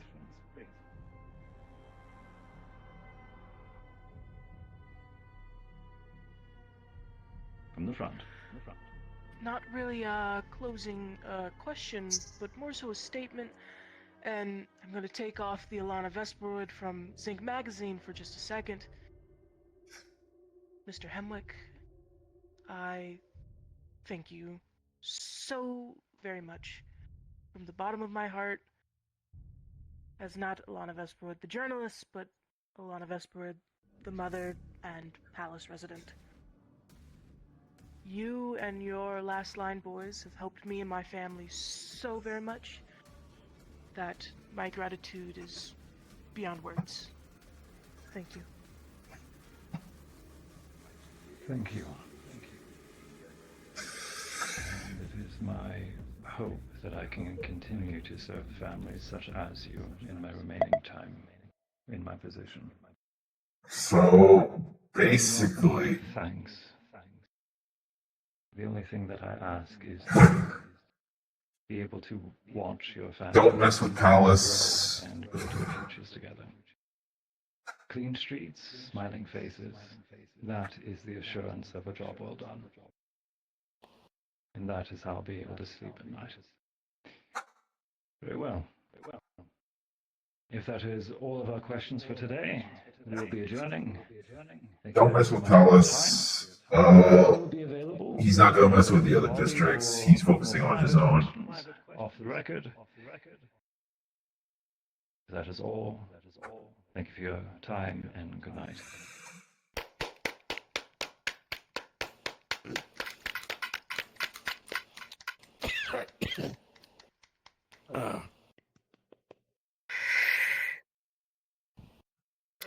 From the front. Not really a closing question, but more so a statement. And I'm going to take off the Alana Vesperwood from Zinc Magazine for just a second. Mr. Hemwick, I thank you so very much from the bottom of my heart, as not Alana Vesperwood the journalist, but Alana Vesperwood the mother and Palace resident. You and your Last Line boys have helped me and my family so very much that my gratitude is beyond words. Thank you. Thank you. And it is my hope that I can continue to serve families such as you in my remaining time in my position. So, basically... Thanks. The only thing that I ask is to be able to watch your family. Don't mess with Palace. And go to the futures together. Clean streets, smiling faces. That is the assurance of a job well done. and that is how I'll be able to sleep at night. Very well. If that is all of our questions for today, we'll be adjourning. Don't mess with Palace. He's not gonna mess with the other districts. He's focusing on his own. Off the record. That is all. Thank you for your time and good night.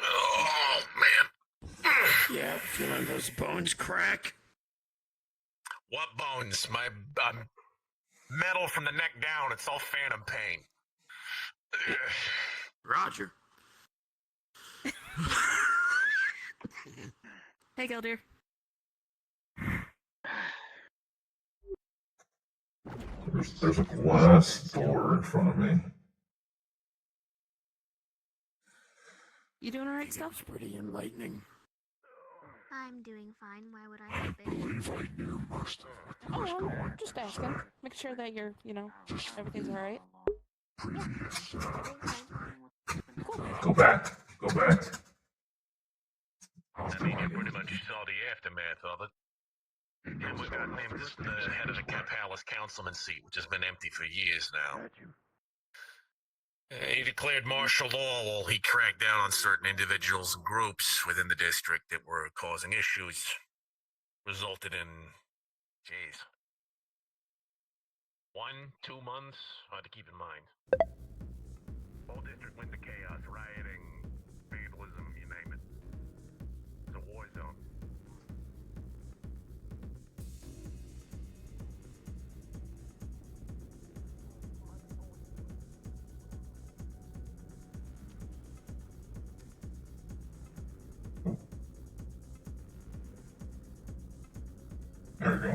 Oh, man. Yeah, feeling those bones crack? What bones? My metal from the neck down. It's all phantom pain. Roger. Hey, Gildir. There's a glass door in front of me. You doing alright, Stuff? It's pretty enlightening. I'm doing fine. Why would I have been? Oh, just asking. Make sure that you're, everything's alright. Go back. I mean, you pretty much saw the aftermath of it. And we got named as the head of the Palace councilman seat, which has been empty for years now. He declared martial law while he cracked down on certain individuals and groups within the district that were causing issues. Resulted in, 1-2 months, hard to keep in mind. Whole district went to chaos, rioting, vandalism, you name it. It's a war zone. There we go.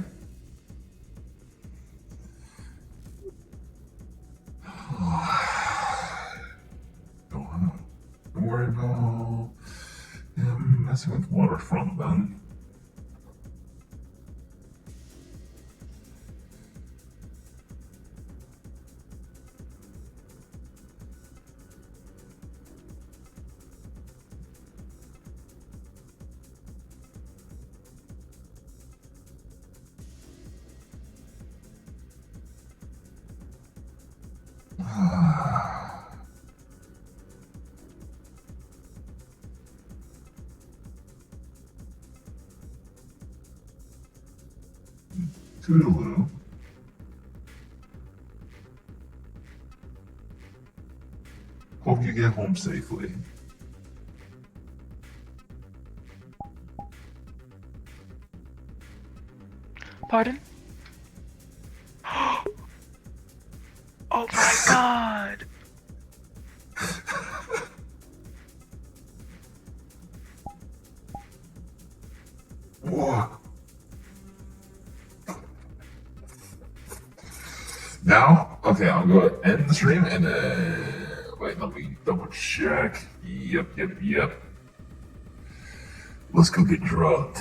Don't worry about him messing with waterfront then. Toodaloo. Hope you get home safely. Pardon? Oh my god! What? Now? Okay, I'm going to end the stream and wait, let me double check. Yep. Let's go get drugged.